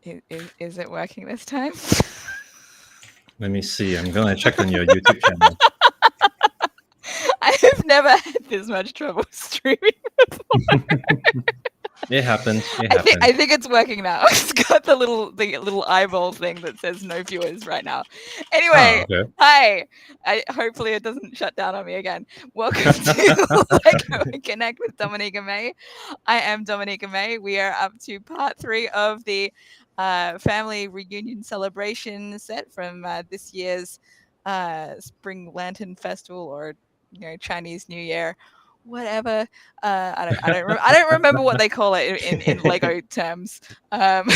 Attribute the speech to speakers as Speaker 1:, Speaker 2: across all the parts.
Speaker 1: Is it working this time?
Speaker 2: Let me see. I'm gonna check on your YouTube channel.
Speaker 1: I have never had this much trouble streaming before.
Speaker 2: It happens. It
Speaker 1: I
Speaker 2: happens.
Speaker 1: think it's working now. It's got the little eyeball thing that says no viewers right now.
Speaker 2: Oh,
Speaker 1: Anyway,
Speaker 2: okay.
Speaker 1: hi. Hopefully it doesn't shut down on me again. Welcome to Lego Connect with Dominica May. I am Dominica May. We are up to part 3 of the family reunion celebration set from this year's Spring Lantern Festival, or Chinese New Year, whatever. I don't remember what they call it in Lego terms. Um,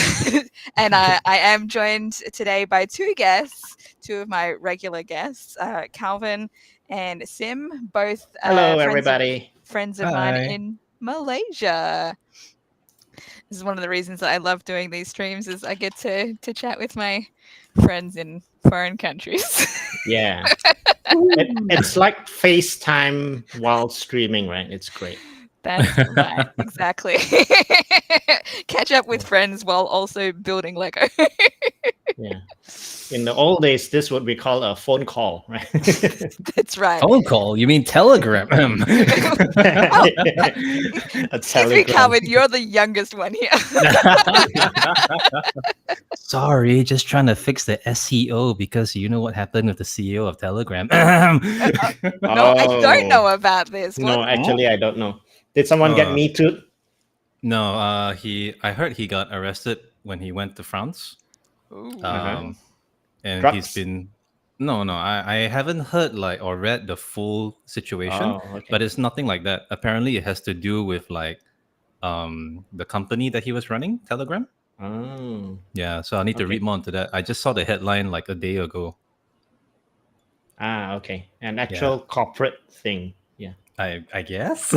Speaker 1: and I am joined today by two of my regular guests, Calvin and Sim, both
Speaker 3: Hello, everybody.
Speaker 1: friends of mine
Speaker 2: Hi.
Speaker 1: in Malaysia. This is one of the reasons that I love doing these streams, is I get to chat with my friends in foreign countries.
Speaker 3: Yeah, it's like FaceTime while streaming, right? It's great.
Speaker 1: That's right, exactly. Catch up with friends while also building Lego.
Speaker 3: Yeah. In the old days, this would be called a phone call, right?
Speaker 1: That's right.
Speaker 2: Phone call? You mean Telegram?
Speaker 1: Oh,
Speaker 3: A
Speaker 1: excuse me,
Speaker 3: telegram.
Speaker 1: Calvin, you're the youngest one here.
Speaker 2: Sorry, just trying to fix the SEO because you know what happened with the CEO of Telegram.
Speaker 1: No, I don't know about this.
Speaker 3: No,
Speaker 1: What?
Speaker 3: actually, I don't know. Did someone get me too?
Speaker 2: No, I heard he got arrested when he went to France.
Speaker 1: Ooh.
Speaker 2: And
Speaker 3: Drugs?
Speaker 2: he's been no, I haven't heard like or read the full situation,
Speaker 3: Oh, okay.
Speaker 2: but it's nothing like that. Apparently, it has to do with like the company that he was running, Telegram.
Speaker 3: Oh,
Speaker 2: Yeah, so I need to
Speaker 3: okay.
Speaker 2: read more into that. I just saw the headline like a day ago.
Speaker 3: Okay. An actual corporate thing. Yeah.
Speaker 2: I guess.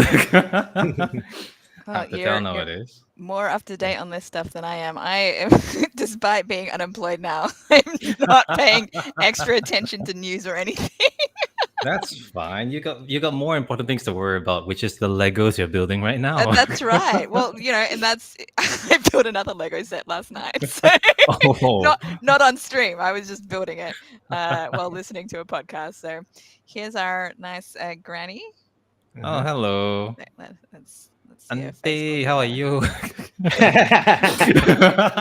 Speaker 1: Well,
Speaker 2: Hard to tell nowadays.
Speaker 1: more up to date on this stuff than I am. I am, despite being unemployed now, I'm not paying extra attention to news or anything.
Speaker 2: That's fine. You got more important things to worry about, which is the Legos you're building right now.
Speaker 1: That's right. Well, and that's I built another Lego set last night, so
Speaker 2: Oh,
Speaker 1: not on stream. I was just building it while listening to a podcast. So here's our nice granny.
Speaker 2: oh, hello,
Speaker 1: Let's see her face.
Speaker 2: Auntie. How are you?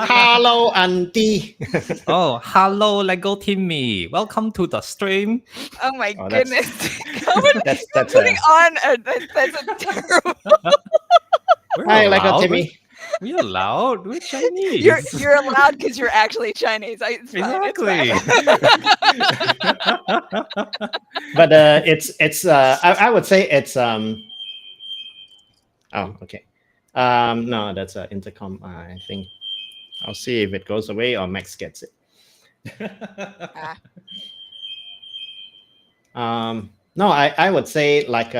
Speaker 3: Hello, Auntie.
Speaker 2: Oh, hello, Lego Timmy. Welcome to the stream.
Speaker 1: Oh my
Speaker 3: Oh, that's-
Speaker 1: goodness! Calvin,
Speaker 3: that's
Speaker 1: you're putting on that's a terrible.
Speaker 2: We're
Speaker 3: Hi, Lego
Speaker 2: allowed.
Speaker 3: Timmy.
Speaker 2: We're allowed. We're Chinese.
Speaker 1: You're allowed because you're actually Chinese. It's fine, it's
Speaker 2: Exactly.
Speaker 3: But it's I would say it's Oh, okay. No, that's an intercom. I think I'll see if it goes away or Max gets it. No, I would say like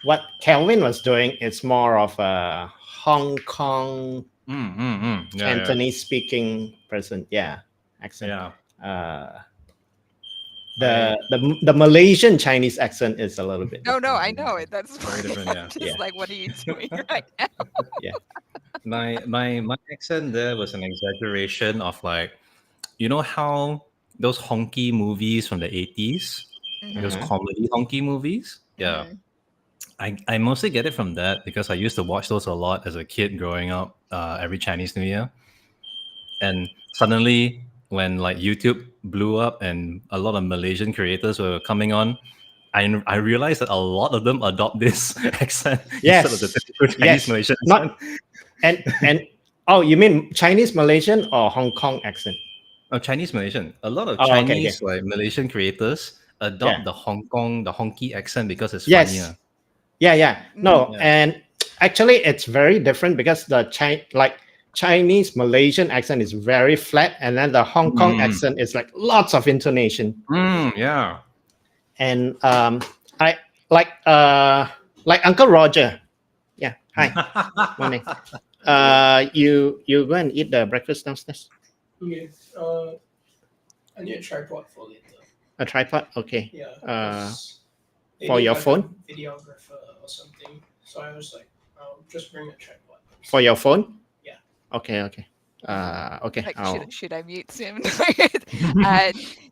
Speaker 3: what Kelvin was doing. It's more of a Hong Kong
Speaker 2: Yeah,
Speaker 3: Cantonese speaking person. Yeah, accent.
Speaker 2: Yeah.
Speaker 3: The Malaysian Chinese accent is a little bit.
Speaker 1: No,
Speaker 3: different.
Speaker 1: I know it. That's
Speaker 2: Very different, yeah.
Speaker 1: I'm just
Speaker 3: Yeah.
Speaker 1: like, what are you doing right now?
Speaker 2: My accent there was an exaggeration of like, you know how those honky movies from the 80s, those
Speaker 3: Mhm.
Speaker 2: comedy honky movies? Yeah. I mostly get it from that because I used to watch those a lot as a kid growing up, every Chinese New Year. And suddenly, when like YouTube blew up and a lot of Malaysian creators were coming on, I realized that a lot of them adopt this accent
Speaker 3: Yes.
Speaker 2: instead of the typical Chinese
Speaker 3: Yes.
Speaker 2: Malaysian
Speaker 3: Not-
Speaker 2: accent.
Speaker 3: And oh, you mean Chinese Malaysian or Hong Kong accent?
Speaker 2: Oh, Chinese Malaysian. A lot of
Speaker 3: Oh, okay,
Speaker 2: Chinese like Malaysian creators adopt
Speaker 3: Yeah.
Speaker 2: the Hong Kong, the honky accent because it's
Speaker 3: Yes.
Speaker 2: funnier.
Speaker 3: Yeah. No,
Speaker 2: Yeah.
Speaker 3: and actually, it's very different because the Chinese Malaysian accent is very flat, and then the Hong Kong accent is like lots of intonation.
Speaker 2: Yeah.
Speaker 3: And I like Uncle Roger. Yeah. Hi. Morning. You go and eat the breakfast downstairs.
Speaker 4: Okay. I need a tripod for later.
Speaker 3: A tripod. Okay.
Speaker 4: Yeah. They
Speaker 3: for
Speaker 4: need
Speaker 3: your
Speaker 4: like
Speaker 3: phone?
Speaker 4: a videographer or something. So I was like, I'll just bring a tripod.
Speaker 3: For your phone.
Speaker 4: Yeah.
Speaker 3: Okay. Okay.
Speaker 1: Like,
Speaker 3: I'll-
Speaker 1: should I mute Sim?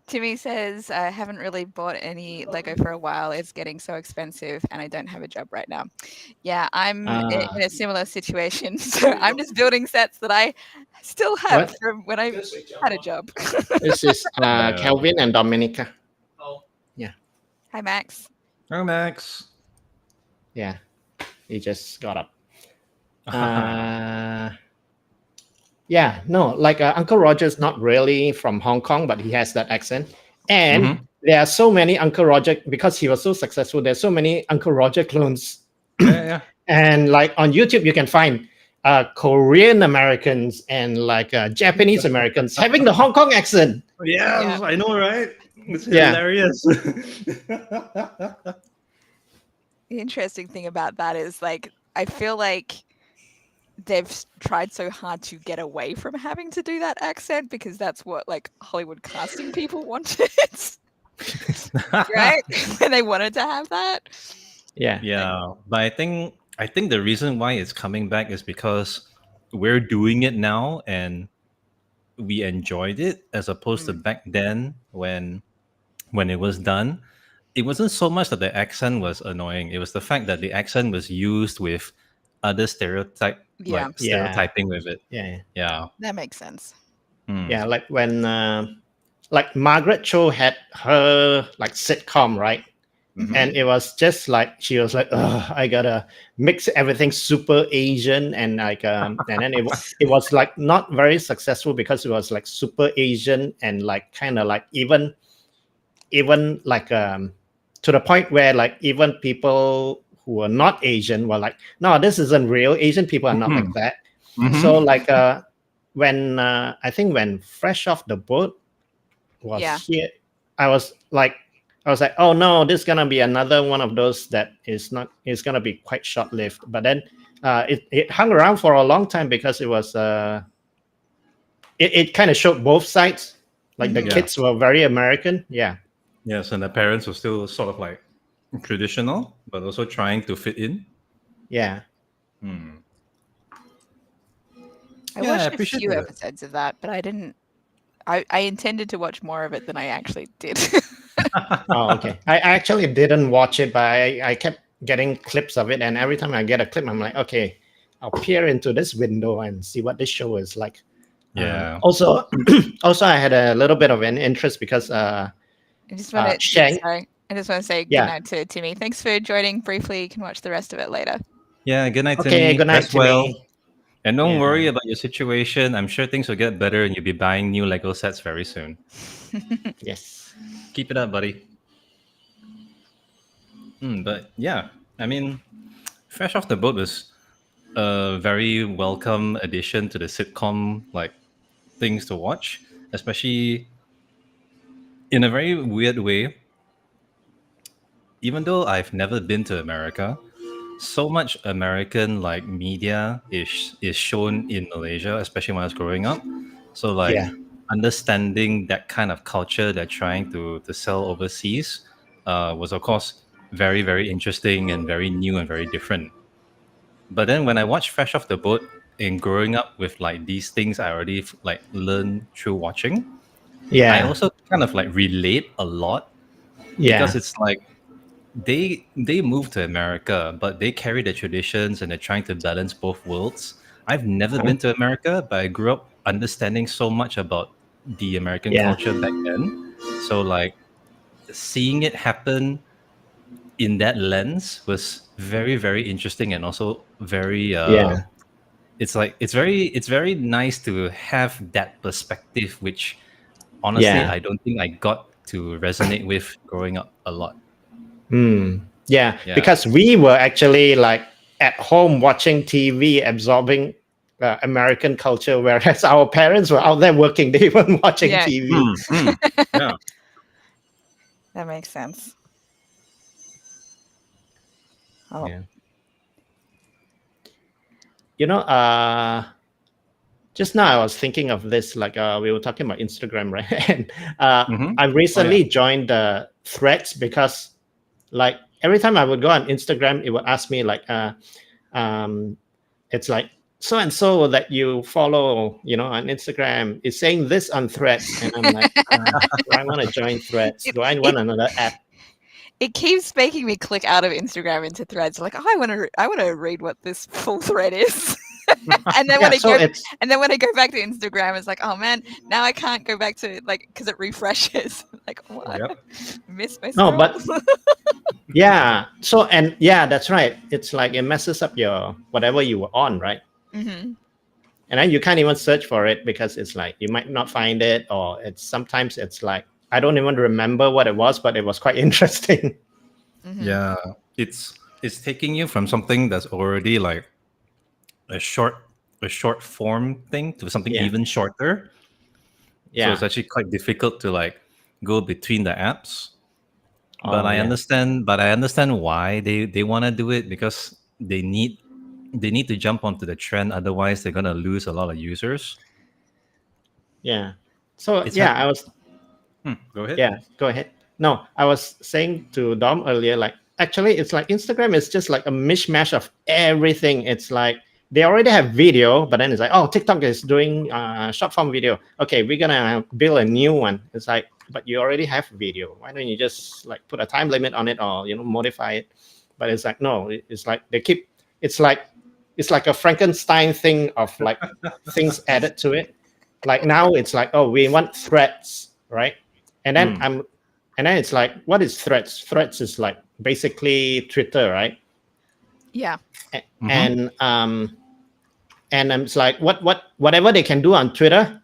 Speaker 1: Timmy says, I haven't really bought any Lego for a while. It's getting so expensive and I don't have a job right now. Yeah, I'm in a similar situation. So I'm just building sets that I still have
Speaker 3: What?
Speaker 1: from when I had a job.
Speaker 3: This is
Speaker 2: Yeah.
Speaker 3: Kelvin and Dominica.
Speaker 4: Oh,
Speaker 1: Hi, Max.
Speaker 2: Oh, Max.
Speaker 3: Yeah, he just got up. Yeah, no, like Uncle Roger's not really from Hong Kong, but he has that accent. And
Speaker 2: Mhm.
Speaker 3: there are so many Uncle Roger, because he was so successful, there's so many Uncle Roger clones.
Speaker 2: Yeah.
Speaker 3: And like on YouTube, you can find Korean Americans and like Japanese Americans having the Hong Kong accent.
Speaker 2: Yes, I know, right? It's
Speaker 3: Yeah.
Speaker 2: hilarious.
Speaker 1: The interesting thing about that is, like, I feel like they've tried so hard to get away from having to do that accent because that's what like Hollywood casting people wanted. Right? When they wanted to have that.
Speaker 3: Yeah.
Speaker 2: Yeah, but I think the reason why it's coming back is because we're doing it now and we enjoyed it, as opposed to back then when it was done. It wasn't so much that the accent was annoying; it was the fact that the accent was used with other
Speaker 1: Yeah.
Speaker 2: stereotyping with it.
Speaker 3: Yeah.
Speaker 2: Yeah.
Speaker 1: That makes sense.
Speaker 2: Mm.
Speaker 3: Yeah, like when like Margaret Cho had her like sitcom, right?
Speaker 2: Mhm.
Speaker 3: And it was just like she was like, "Ugh, I gotta mix everything super Asian," and like and then it was like not very successful because it was like super Asian and like kind of like even like to the point where like even people who are not Asian were like, "No, this isn't real. Asian people are not like that."
Speaker 2: Mhm.
Speaker 3: So like when I think when Fresh Off the Boat was
Speaker 1: Yeah.
Speaker 3: here, I was like, oh no, this is gonna be another one of those that is gonna be quite short lived. But then it hung around for a long time because it was it kind of showed both sides. Like the
Speaker 1: Mhm.
Speaker 2: Yeah.
Speaker 3: kids were very American, yeah,
Speaker 2: Yes, and the parents were still sort of like traditional, but also trying to fit in.
Speaker 3: yeah,
Speaker 2: Hmm.
Speaker 1: I
Speaker 2: Yeah, I
Speaker 1: watched a
Speaker 2: appreciate
Speaker 1: few
Speaker 2: that.
Speaker 1: episodes of that, but I didn't. I intended to watch more of it than I actually did.
Speaker 3: Oh, okay. I actually didn't watch it, but I kept getting clips of it, and every time I get a clip, I'm like, okay, I'll peer into this window and see what this show is like.
Speaker 2: Yeah.
Speaker 3: Also, I had a little bit of an interest because
Speaker 1: I just want to.
Speaker 3: Shang,
Speaker 1: Sorry, I just want to say
Speaker 3: Yeah.
Speaker 1: goodnight to Timmy. Thanks for joining briefly. You can watch the rest of it later.
Speaker 2: Yeah, good night,
Speaker 3: okay,
Speaker 2: Timmy.
Speaker 3: good night,
Speaker 2: Rest well.
Speaker 3: Timmy.
Speaker 2: And don't
Speaker 3: Yeah.
Speaker 2: worry about your situation. I'm sure things will get better and you'll be buying new Lego sets very soon.
Speaker 3: Yes.
Speaker 2: Keep it up, buddy. But yeah, I mean, Fresh Off the Boat was a very welcome addition to the sitcom like things to watch, especially in a very weird way. Even though I've never been to America, so much American like media is shown in Malaysia, especially when I was growing up. So like
Speaker 3: Yeah.
Speaker 2: understanding that kind of culture they're trying to sell overseas was of course very, very interesting and very new and very different. But then when I watched Fresh Off the Boat and growing up with like these things I already like learned through watching,
Speaker 3: Yeah.
Speaker 2: I also kind of like relate a lot
Speaker 3: Yeah.
Speaker 2: because it's like they moved to America, but they carry the traditions and they're trying to balance both worlds. I've never been to America, but I grew up understanding so much about the American
Speaker 3: Yeah.
Speaker 2: culture back then. So like seeing it happen in that lens was very, very interesting and also very
Speaker 3: Yeah.
Speaker 2: it's like it's very nice to have that perspective, which honestly
Speaker 3: Yeah.
Speaker 2: I don't think I got to resonate with growing up a lot.
Speaker 3: Yeah,
Speaker 2: Yeah.
Speaker 3: because we were actually like at home watching TV, absorbing American culture, whereas our parents were out there working. They weren't watching
Speaker 1: Yeah.
Speaker 3: TV.
Speaker 2: Yeah.
Speaker 1: That makes sense. Oh,
Speaker 2: Yeah.
Speaker 3: You know, just now I was thinking of this, like we were talking about Instagram, right? And I recently joined the Threads because like every time I would go on Instagram, it would ask me like it's like so and so that you follow, on Instagram is saying this on Threads, and I'm like, do I want to join Threads?
Speaker 1: It,
Speaker 3: Do I
Speaker 1: it
Speaker 3: want another app?
Speaker 1: it keeps making me click out of Instagram into Threads. Like, oh, I want to read what this full thread is. and then
Speaker 3: Yeah,
Speaker 1: when I
Speaker 3: so
Speaker 1: go
Speaker 3: it's
Speaker 1: and then when I go back to Instagram, it's like, oh man, now I can't go back to like because it refreshes. Like, what?
Speaker 2: Yep.
Speaker 1: Miss my
Speaker 3: no,
Speaker 1: scroll.
Speaker 3: but yeah. So and yeah, that's right. It's like it messes up your whatever you were on, right?
Speaker 1: hmm
Speaker 3: And then you can't even search for it because it's like you might not find it, or it's sometimes it's like I don't even remember what it was, but it was quite interesting.
Speaker 1: hmm
Speaker 2: Yeah, it's taking you from something that's already like a short a short form thing to something
Speaker 3: Yeah,
Speaker 2: even shorter. So it's
Speaker 3: yeah.
Speaker 2: actually quite difficult to like go between the apps. But
Speaker 3: Oh
Speaker 2: I
Speaker 3: yeah,
Speaker 2: understand. But I understand why they want to do it because they need to jump onto the trend. Otherwise, they're gonna lose a lot of users.
Speaker 3: yeah. So
Speaker 2: It's
Speaker 3: yeah,
Speaker 2: hap-
Speaker 3: I was
Speaker 2: Go ahead.
Speaker 3: yeah. Go ahead. No, I was saying to Dom earlier, like actually, it's like Instagram is just like a mishmash of everything. It's like they already have video, but then it's like, oh, TikTok is doing short form video. Okay, we're gonna build a new one. It's like, but you already have video. Why don't you just like put a time limit on it, or modify it? But it's like no, it's like they keep. It's like a Frankenstein thing of like things added to it. Like now it's like, oh, we want threads, right? And then
Speaker 2: Mm.
Speaker 3: and then it's like, what is threads? Threads is like basically Twitter, right?
Speaker 1: Yeah.
Speaker 2: Mm-hmm.
Speaker 3: And it's like whatever they can do on Twitter,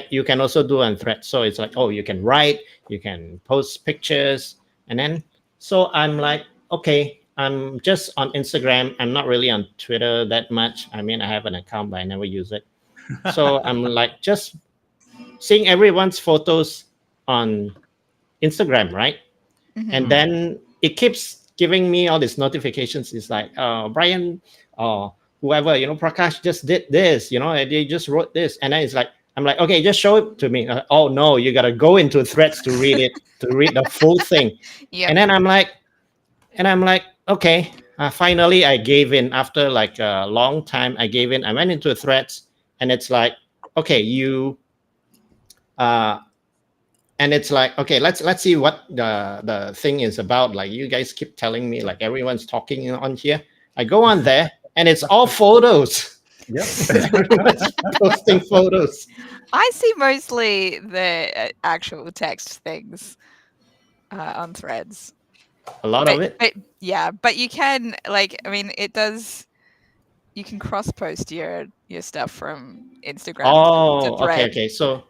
Speaker 3: you can also do on Threads. So it's like, oh, you can write, you can post pictures, and then so I'm like, okay, I'm just on Instagram. I'm not really on Twitter that much. I mean, I have an account, but I never use it. So I'm like just seeing everyone's photos on Instagram, right?
Speaker 1: hmm
Speaker 3: And then it keeps giving me all these notifications. It's like, Brian or whoever, Prakash just did this, and they just wrote this. And then it's like, I'm like, okay, just show it to me. Oh no, you gotta go into Threads to read it, to read the full thing.
Speaker 1: Yep.
Speaker 3: And then I'm like, okay. Finally, I gave in after like a long time. I gave in. I went into Threads, and it's like, okay, uh, and it's like, okay, let's see what the thing is about. Like you guys keep telling me like everyone's talking on here. I go on there, and it's all photos.
Speaker 2: Yep.
Speaker 3: Everyone's posting photos.
Speaker 1: I see mostly the actual text things on Threads.
Speaker 3: A lot of it.
Speaker 1: But yeah, but you can like, I mean, it does. You can cross post your stuff from Instagram to
Speaker 3: Oh, okay,
Speaker 1: Thread.
Speaker 3: okay. So,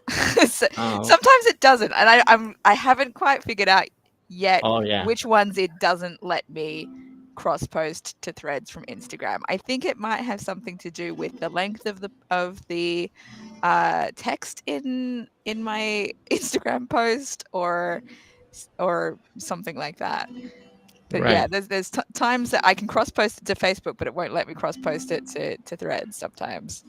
Speaker 1: So,
Speaker 3: oh,
Speaker 1: sometimes it doesn't, and I haven't quite figured out yet
Speaker 3: oh yeah,
Speaker 1: which ones it doesn't let me cross post to Threads from Instagram. I think it might have something to do with the length of the text in my Instagram post or something like that. But yeah,
Speaker 3: right,
Speaker 1: there's times that I can cross post it to Facebook, but it won't let me cross post it to Threads sometimes.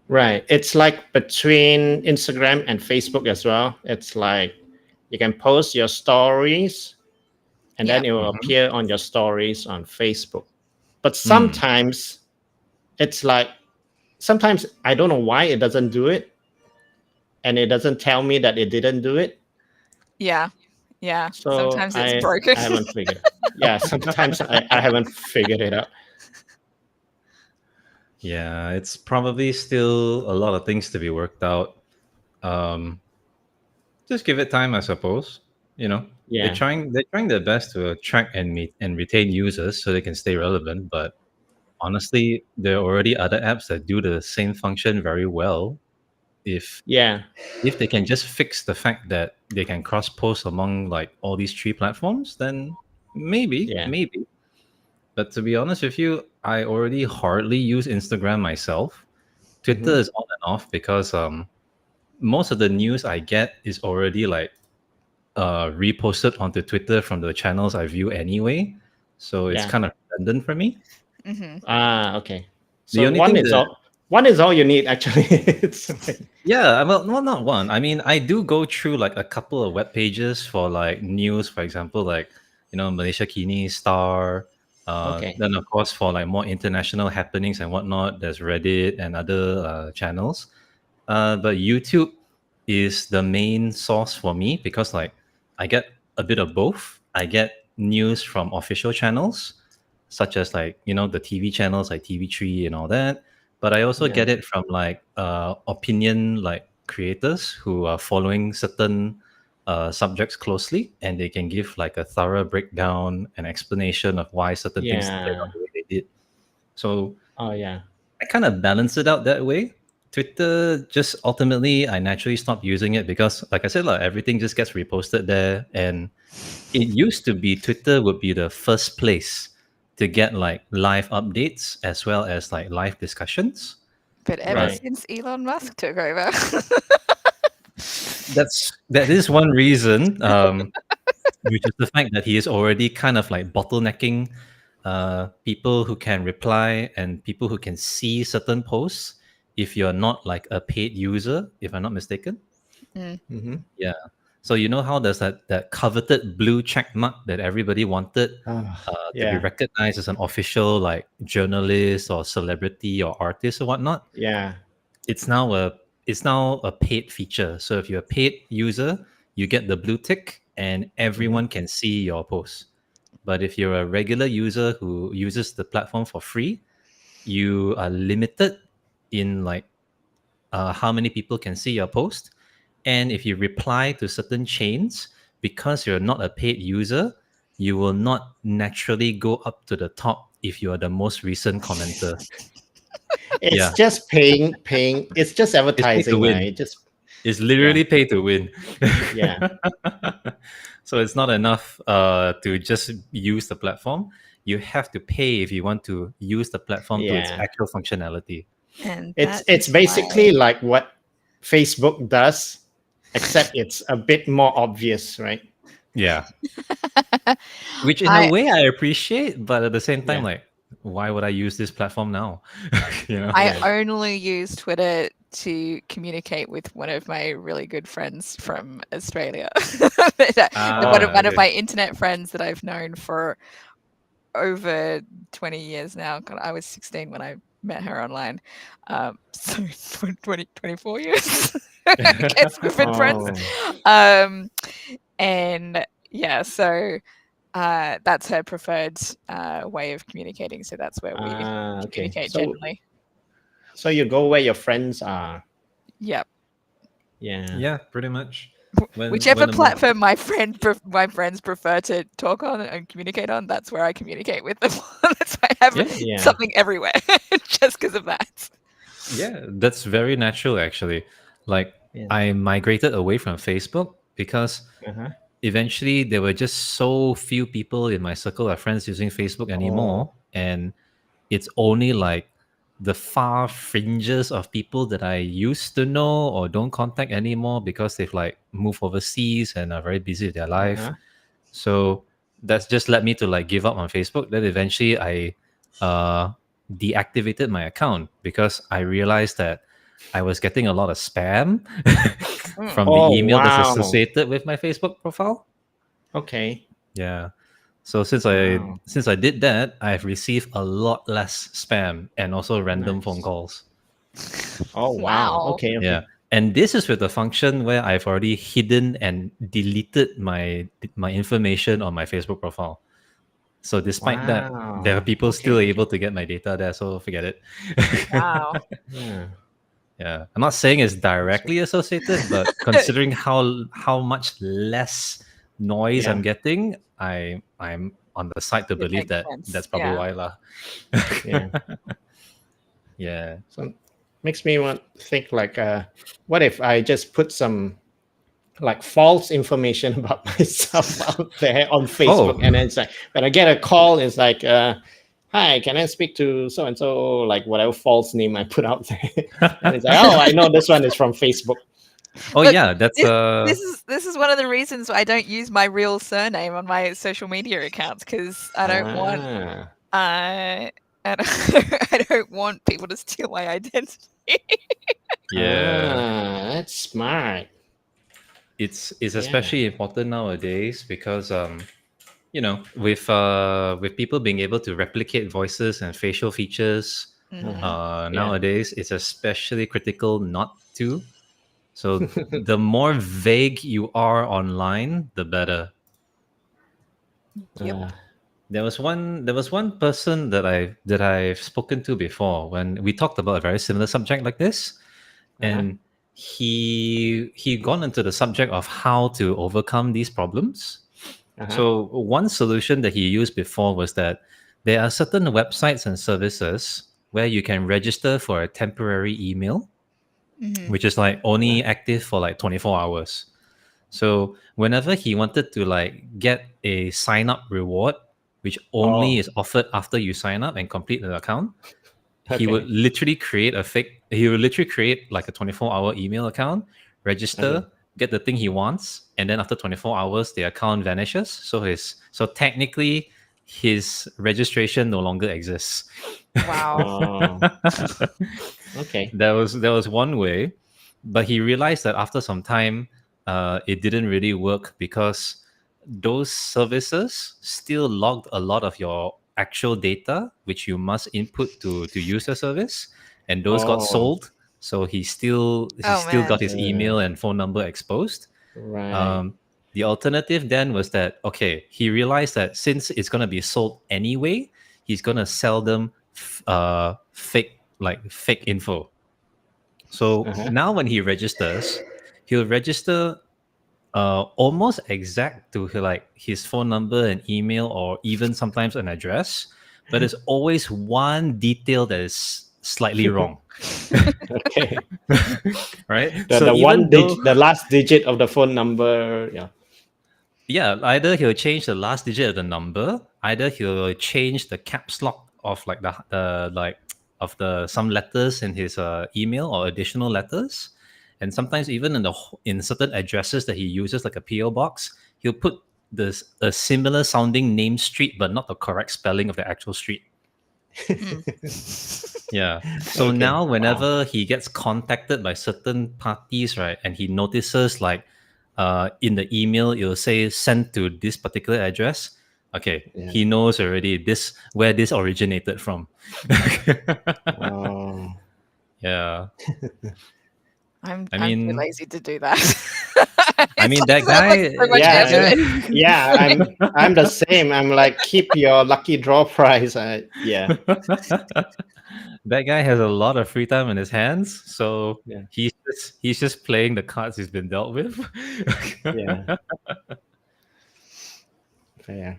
Speaker 3: right. It's like between Instagram and Facebook as well. It's like you can post your stories, and
Speaker 1: Yeah.
Speaker 3: then it will
Speaker 2: Mm-hmm.
Speaker 3: appear on your stories on Facebook. But
Speaker 2: Mm.
Speaker 3: sometimes it's like, sometimes I don't know why it doesn't do it, and it doesn't tell me that it didn't do it.
Speaker 1: Yeah. Yeah.
Speaker 3: So
Speaker 1: Sometimes it's
Speaker 3: I
Speaker 1: broken.
Speaker 3: I haven't figured it. Yeah, sometimes I haven't figured it out.
Speaker 2: Yeah, it's probably still a lot of things to be worked out. Um, just give it time, I suppose. You know, they're
Speaker 3: Yeah,
Speaker 2: trying they're trying their best to attract and meet and retain users so they can stay relevant. But honestly, there are already other apps that do the same function very well. If
Speaker 3: yeah,
Speaker 2: if they can just fix the fact that they can cross post among like all these three platforms, then
Speaker 3: yeah.
Speaker 2: maybe. But to be honest with you, I already hardly use Instagram myself. Twitter
Speaker 3: Hmm.
Speaker 2: is on and off because most of the news I get is already like reposted onto Twitter from the channels I view anyway. So it's
Speaker 3: Yeah.
Speaker 2: kind of redundant for me.
Speaker 1: hmm
Speaker 3: Okay.
Speaker 2: The
Speaker 3: So
Speaker 2: only thing that
Speaker 3: one is all you need actually. It's like,
Speaker 2: Yeah, well, not one. I mean, I do go through like a couple of web pages for like news, for example, like Malaysia Kini, Star,
Speaker 3: Okay.
Speaker 2: Then of course for like more international happenings and whatnot, there's Reddit and other channels. But YouTube is the main source for me because like I get a bit of both. I get news from official channels, such as like the TV channels like TV3 and all that. But I also
Speaker 3: Yeah.
Speaker 2: get it from like opinion like creators who are following certain subjects closely, and they can give like a thorough breakdown and explanation of why certain things turned out
Speaker 3: Yeah.
Speaker 2: the way they did. So
Speaker 3: Oh yeah.
Speaker 2: I kind of balance it out that way. Twitter just ultimately, I naturally stopped using it because, like I said, like, everything just gets reposted there. And it used to be Twitter would be the first place to get like live updates as well as like live discussions.
Speaker 1: But ever
Speaker 3: Right.
Speaker 1: since Elon Musk took over,
Speaker 2: That is one reason, which is the fact that he is already kind of like bottlenecking people who can reply and people who can see certain posts if you're not like a paid user, if I'm not mistaken.
Speaker 3: Mm-hmm.
Speaker 2: Yeah. So you know how there's that coveted blue check mark that everybody wanted to be
Speaker 3: Yeah.
Speaker 2: recognized as an official like journalist or celebrity or artist or whatnot.
Speaker 3: Yeah.
Speaker 2: It's now a paid feature. So if you're a paid user, you get the blue tick and everyone can see your post. But if you're a regular user who uses the platform for free, you are limited in like how many people can see your post. And if you reply to certain chains, because you're not a paid user, you will not naturally go up to the top if you are the most recent commenter.
Speaker 3: It's
Speaker 2: Yeah,
Speaker 3: just paying. It's just
Speaker 2: it's pay to
Speaker 3: advertising,
Speaker 2: win.
Speaker 3: right? Just
Speaker 2: It's literally pay to win.
Speaker 3: yeah.
Speaker 2: So it's not enough to just use the platform. You have to pay if you want to use the platform to its
Speaker 3: Yeah.
Speaker 2: actual functionality.
Speaker 1: and
Speaker 3: It's
Speaker 1: that
Speaker 3: it's
Speaker 1: is
Speaker 3: basically like what Facebook does, except it's a bit more obvious, right?
Speaker 2: Yeah.
Speaker 1: why
Speaker 2: Which in a
Speaker 1: I
Speaker 2: way I appreciate, but at the same time,
Speaker 3: Yeah.
Speaker 2: like, why would I use this platform now?
Speaker 1: I
Speaker 3: Yeah.
Speaker 1: only use Twitter to communicate with one of my really good friends from Australia. One of
Speaker 2: Okay.
Speaker 1: my internet friends that I've known for over 20 years now. God, I was 16 when I met her online. So 24 years. I guess we've been friends.
Speaker 3: Oh.
Speaker 1: And yeah, so that's her preferred way of communicating. So that's where we
Speaker 3: Okay.
Speaker 1: communicate generally.
Speaker 3: So you go where your friends are.
Speaker 1: Yep.
Speaker 3: Yeah.
Speaker 2: Yeah, pretty much.
Speaker 1: Whichever
Speaker 2: when
Speaker 1: platform my friends prefer to talk on and communicate on, that's where I communicate with them. That's why I have
Speaker 2: Yeah.
Speaker 3: Yeah.
Speaker 1: something everywhere, just because of that.
Speaker 2: Yeah, that's very natural actually. Like
Speaker 3: Yeah.
Speaker 2: I migrated away from Facebook because
Speaker 3: Uh-huh.
Speaker 2: eventually there were just so few people in my circle of friends using Facebook anymore, and it's only like the far fringes of people that I used to know or don't contact anymore because they've like moved overseas and are very busy with their life.
Speaker 3: Uh-huh.
Speaker 2: So that's just led me to like give up on Facebook. Then eventually I deactivated my account because I realized that I was getting a lot of spam from the
Speaker 3: Oh
Speaker 2: email that's
Speaker 3: wow.
Speaker 2: associated with my Facebook profile.
Speaker 3: Okay.
Speaker 2: Yeah. So since
Speaker 3: Wow.
Speaker 2: I did that, I've received a lot less spam and also random phone
Speaker 3: Nice.
Speaker 2: calls.
Speaker 3: Oh wow.
Speaker 1: Wow.
Speaker 3: Okay.
Speaker 2: Yeah. And this is with a function where I've already hidden and deleted my information on my Facebook profile. So despite that, there are
Speaker 3: Wow.
Speaker 2: people still
Speaker 3: Okay.
Speaker 2: able to get my data there. So forget it.
Speaker 1: Wow.
Speaker 3: Yeah.
Speaker 2: Yeah. I'm not saying it's directly associated, but considering how much less noise I'm
Speaker 3: Yeah.
Speaker 2: getting, I'm on the side to
Speaker 1: It
Speaker 2: believe
Speaker 1: makes
Speaker 2: that
Speaker 1: sense.
Speaker 2: that's probably
Speaker 1: Yeah.
Speaker 2: why lah.
Speaker 3: Yeah.
Speaker 2: Yeah.
Speaker 3: So makes me want to think like what if I just put some like false information about myself out there on Facebook,
Speaker 2: Oh.
Speaker 3: and then it's like when I get a call, it's like hi, can I speak to so and so, like whatever false name I put out there. And it's like, oh, I know this one is from Facebook.
Speaker 2: Oh
Speaker 1: But
Speaker 2: yeah, that's
Speaker 1: this is one of the reasons I don't use my real surname on my social media accounts, because I don't want
Speaker 3: Ah.
Speaker 1: I I don't want people to steal my identity.
Speaker 2: yeah.
Speaker 3: That's smart.
Speaker 2: It's
Speaker 3: Yeah.
Speaker 2: especially important nowadays because with people being able to replicate voices and facial features
Speaker 1: Mhm.
Speaker 2: nowadays, it's especially critical not to. So the more vague you are online, the better.
Speaker 1: Yep.
Speaker 2: There was one person that I've spoken to before when we talked about a very similar subject like this, and he gone into the subject of how to overcome these problems. So one solution that he used before was that there are certain websites and services where you can register for a temporary email,
Speaker 1: Mhm.
Speaker 2: which is like only active for like 24 hours. So whenever he wanted to like get a sign up reward, which only is offered after you sign up and complete the account, he would literally create like a 24-hour email account, register, get the thing he wants, and then after 24 hours the account vanishes. So technically his registration no longer exists.
Speaker 1: Wow.
Speaker 3: Okay.
Speaker 2: There was one way, but he realized that after some time, it didn't really work because those services still logged a lot of your actual data, which you must input to use the service, and those got
Speaker 3: Oh,
Speaker 2: sold. So he
Speaker 1: Oh
Speaker 2: still got
Speaker 1: man.
Speaker 2: his email and phone number exposed.
Speaker 3: right.
Speaker 2: Um, the alternative then was that okay, he realized that since it's gonna be sold anyway, he's gonna sell them fake info. So now when he registers, he'll register almost exact to like his phone number and email or even sometimes an address, but there's always one detail that is slightly wrong.
Speaker 3: Okay.
Speaker 2: Right?
Speaker 3: The
Speaker 2: So
Speaker 3: the
Speaker 2: even though
Speaker 3: the last digit of the phone number. Yeah.
Speaker 2: yeah, either he'll change the last digit of the number, either he'll change the caps lock of like the like of the some letters in his email or additional letters, and sometimes even in certain addresses that he uses like a PO box, he'll put this a similar sounding name street but not the correct spelling of the actual street.
Speaker 1: Mm.
Speaker 2: Yeah. So
Speaker 3: Okay.
Speaker 2: now
Speaker 3: Wow.
Speaker 2: whenever he gets contacted by certain parties, right, and he notices like in the email it'll say sent to this particular address. Okay,
Speaker 3: Yeah.
Speaker 2: he knows already this where this originated from.
Speaker 3: Oh.
Speaker 2: Yeah.
Speaker 1: I'm
Speaker 2: I
Speaker 1: I'm too
Speaker 2: mean
Speaker 1: lazy to do that.
Speaker 2: I
Speaker 1: It's
Speaker 2: mean
Speaker 1: like
Speaker 2: that
Speaker 1: so, like,
Speaker 2: guy
Speaker 1: so much
Speaker 2: that
Speaker 3: Yeah.
Speaker 1: effort.
Speaker 2: guy
Speaker 3: Yeah. I'm the same. I'm like keep your lucky draw prize. Yeah.
Speaker 2: that guy has a lot of free time in his hands, so
Speaker 3: Yeah.
Speaker 2: he's just playing the cards he's been dealt with.
Speaker 3: Yeah. Yeah.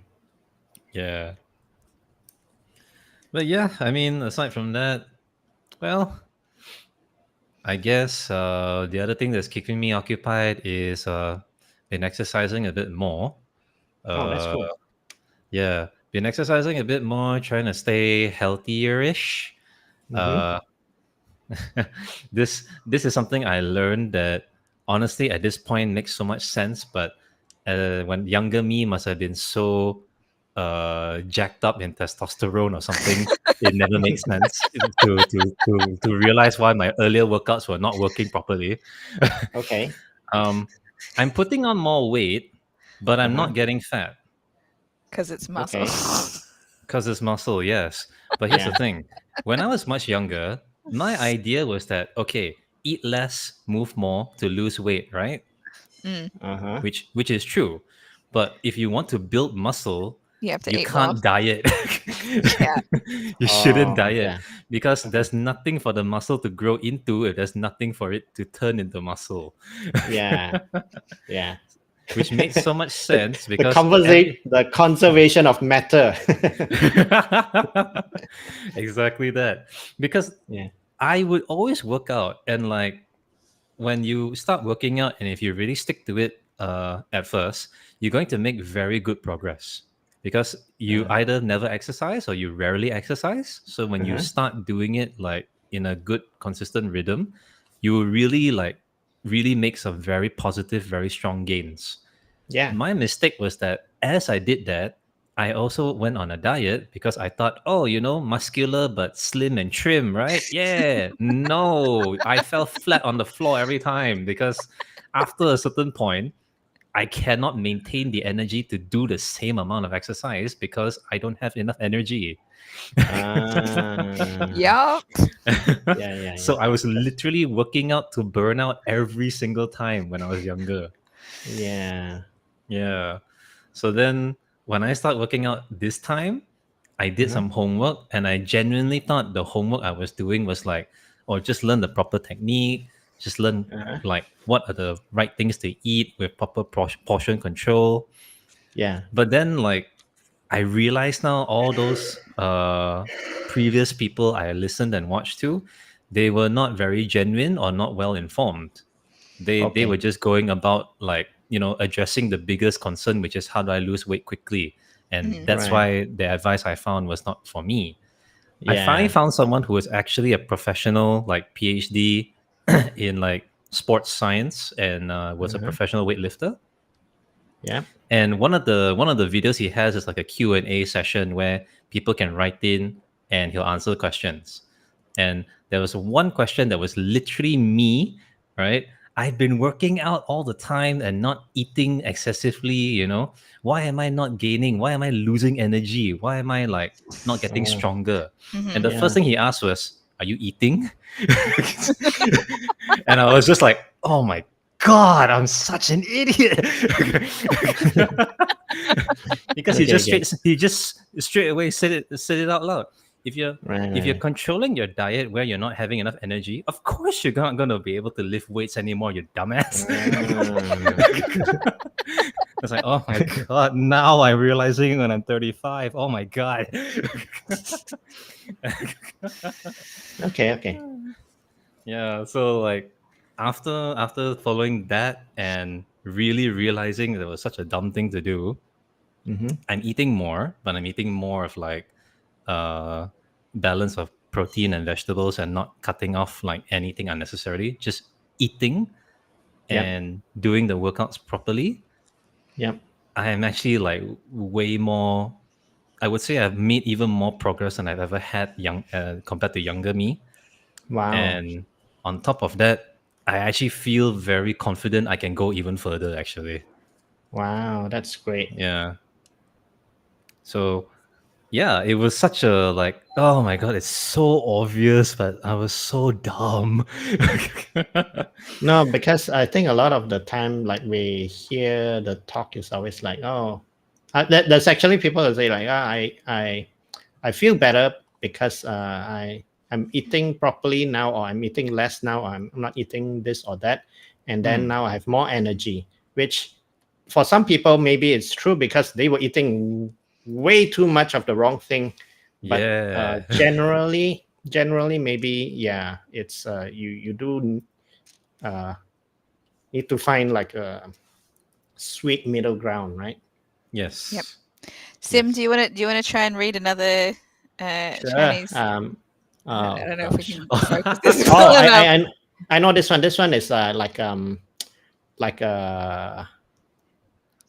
Speaker 2: Yeah. But yeah, I mean, aside from that, well, I guess the other thing that's keeping me occupied is been exercising a bit more.
Speaker 3: Oh, that's
Speaker 2: Uh,
Speaker 3: cool.
Speaker 2: yeah, been exercising a bit more, trying to stay healthier-ish.
Speaker 3: Mm-hmm.
Speaker 2: Uh, this is something I learned that honestly at this point makes so much sense, but when younger me must have been so jacked up in testosterone or something. It never makes sense to realize why my earlier workouts were not working properly.
Speaker 3: Okay.
Speaker 2: um, I'm putting on more weight, but I'm
Speaker 3: Uh-huh.
Speaker 2: not getting fat
Speaker 1: Because it's muscle.
Speaker 3: Okay.
Speaker 2: because it's muscle. Yes, but here's the
Speaker 3: Yeah.
Speaker 2: thing: when I was much younger, my idea was that okay, eat less, move more to lose weight, right?
Speaker 1: Mm.
Speaker 3: Uh-huh.
Speaker 2: Which is true. But if you want to build muscle,
Speaker 1: You have to
Speaker 2: you
Speaker 1: eat more.
Speaker 2: can't diet.
Speaker 1: Yeah.
Speaker 2: You shouldn't
Speaker 3: Oh,
Speaker 2: diet
Speaker 3: yeah.
Speaker 2: because
Speaker 3: Okay.
Speaker 2: there's nothing for the muscle to grow into if there's nothing for it to turn into muscle.
Speaker 3: Yeah. Yeah.
Speaker 2: Which makes so much
Speaker 3: the
Speaker 2: sense because
Speaker 3: the conservation of matter.
Speaker 2: exactly that. Because
Speaker 3: Yeah.
Speaker 2: I would always work out and like when you start working out and if you really stick to it at first, you're going to make very good progress because you
Speaker 3: Uh,
Speaker 2: either never exercise or you rarely exercise. So when you
Speaker 3: uh-huh.
Speaker 2: start doing it like in a good, consistent rhythm, you will really really make some very positive, very strong gains.
Speaker 3: Yeah.
Speaker 2: My mistake was that as I did that, I also went on a diet because I thought, oh, muscular but slim and trim, right? Yeah. No, I fell flat on the floor every time because after a certain point, I cannot maintain the energy to do the same amount of exercise because I don't have enough energy.
Speaker 3: Ah,
Speaker 1: Yup.
Speaker 3: yeah.
Speaker 2: So I was literally working out to burn out every single time when I was younger.
Speaker 3: Yeah.
Speaker 2: Yeah. So then when I start working out this time, I did
Speaker 3: Uh-huh.
Speaker 2: some homework and I genuinely thought the homework I was doing was like, or just learn the proper technique, just learn
Speaker 3: Uh-huh.
Speaker 2: like what are the right things to eat with proper portion control.
Speaker 3: Yeah.
Speaker 2: But then like I realize now all those previous people I listened and watched to, they were not very genuine or not well informed. They were
Speaker 3: Okay.
Speaker 2: just going about like, you know, addressing the biggest concern, which is how do I lose weight quickly. And
Speaker 1: Mhm.
Speaker 2: that's
Speaker 3: Right.
Speaker 2: why the advice I found was not for me. I finally
Speaker 3: Yeah.
Speaker 2: found someone who was actually a professional, like PhD in like sports science, and was a
Speaker 3: Uh-huh.
Speaker 2: professional weightlifter.
Speaker 3: Yeah.
Speaker 2: And one of the videos he has is like a Q&A session where people can write in and he'll answer questions. And there was one question that was literally me, right? I've been working out all the time and not eating excessively, you know. Why am I not gaining? Why am I losing energy? Why am I like not getting
Speaker 3: Oh,
Speaker 2: stronger? And
Speaker 1: Mhm.
Speaker 2: the
Speaker 3: yeah.
Speaker 2: first thing he asked was, "Are you eating?" And I was just like, "Oh my God, I'm such an idiot." Because he just
Speaker 3: Okay.
Speaker 2: straight away said it out loud. If you're if you're
Speaker 3: Right.
Speaker 2: controlling your diet where you're not having enough energy, of course you're not gonna be able to lift weights anymore, you dumbass.
Speaker 3: Ah.
Speaker 2: It's like, oh my God, now I'm realizing when I'm 35. Oh my God.
Speaker 3: Okay.
Speaker 2: Yeah, so like after following that and really realizing that it was such a dumb thing to do,
Speaker 3: Mm-hmm.
Speaker 2: I'm eating more, but I'm eating more of like uh balance of protein and vegetables and not cutting off like anything unnecessarily, just eating
Speaker 3: Yep.
Speaker 2: and doing the workouts properly.
Speaker 3: Yep.
Speaker 2: I am actually like way more, I would say I've made even more progress than I've ever had compared to younger me.
Speaker 3: Wow.
Speaker 2: And on top of that, I actually feel very confident I can go even further actually.
Speaker 3: Wow. That's great.
Speaker 2: Yeah. So yeah, it was such a like, oh my God, it's so obvious, but I was so dumb.
Speaker 3: No, because I think a lot of the time, like we hear the talk is always like, oh, there's actually people that say like, I feel better because I'm eating properly now, or I'm eating less now, or I'm not eating this or that, and then
Speaker 2: Hmm.
Speaker 3: now I have more energy. Which, for some people, maybe it's true because they were eating way too much of the wrong thing. But
Speaker 2: Yeah.
Speaker 3: generally, maybe yeah, it's you do uh, need to find like a sweet middle ground, right?
Speaker 1: Yep.
Speaker 2: Yes.
Speaker 1: Sim,
Speaker 2: Yes.
Speaker 1: do you wanna try and read another
Speaker 3: Sure.
Speaker 1: Chinese? I
Speaker 3: Oh
Speaker 1: don't know if we
Speaker 3: gosh.
Speaker 1: can focus this
Speaker 3: Oh,
Speaker 1: well enough.
Speaker 3: I know this one. This one is like what's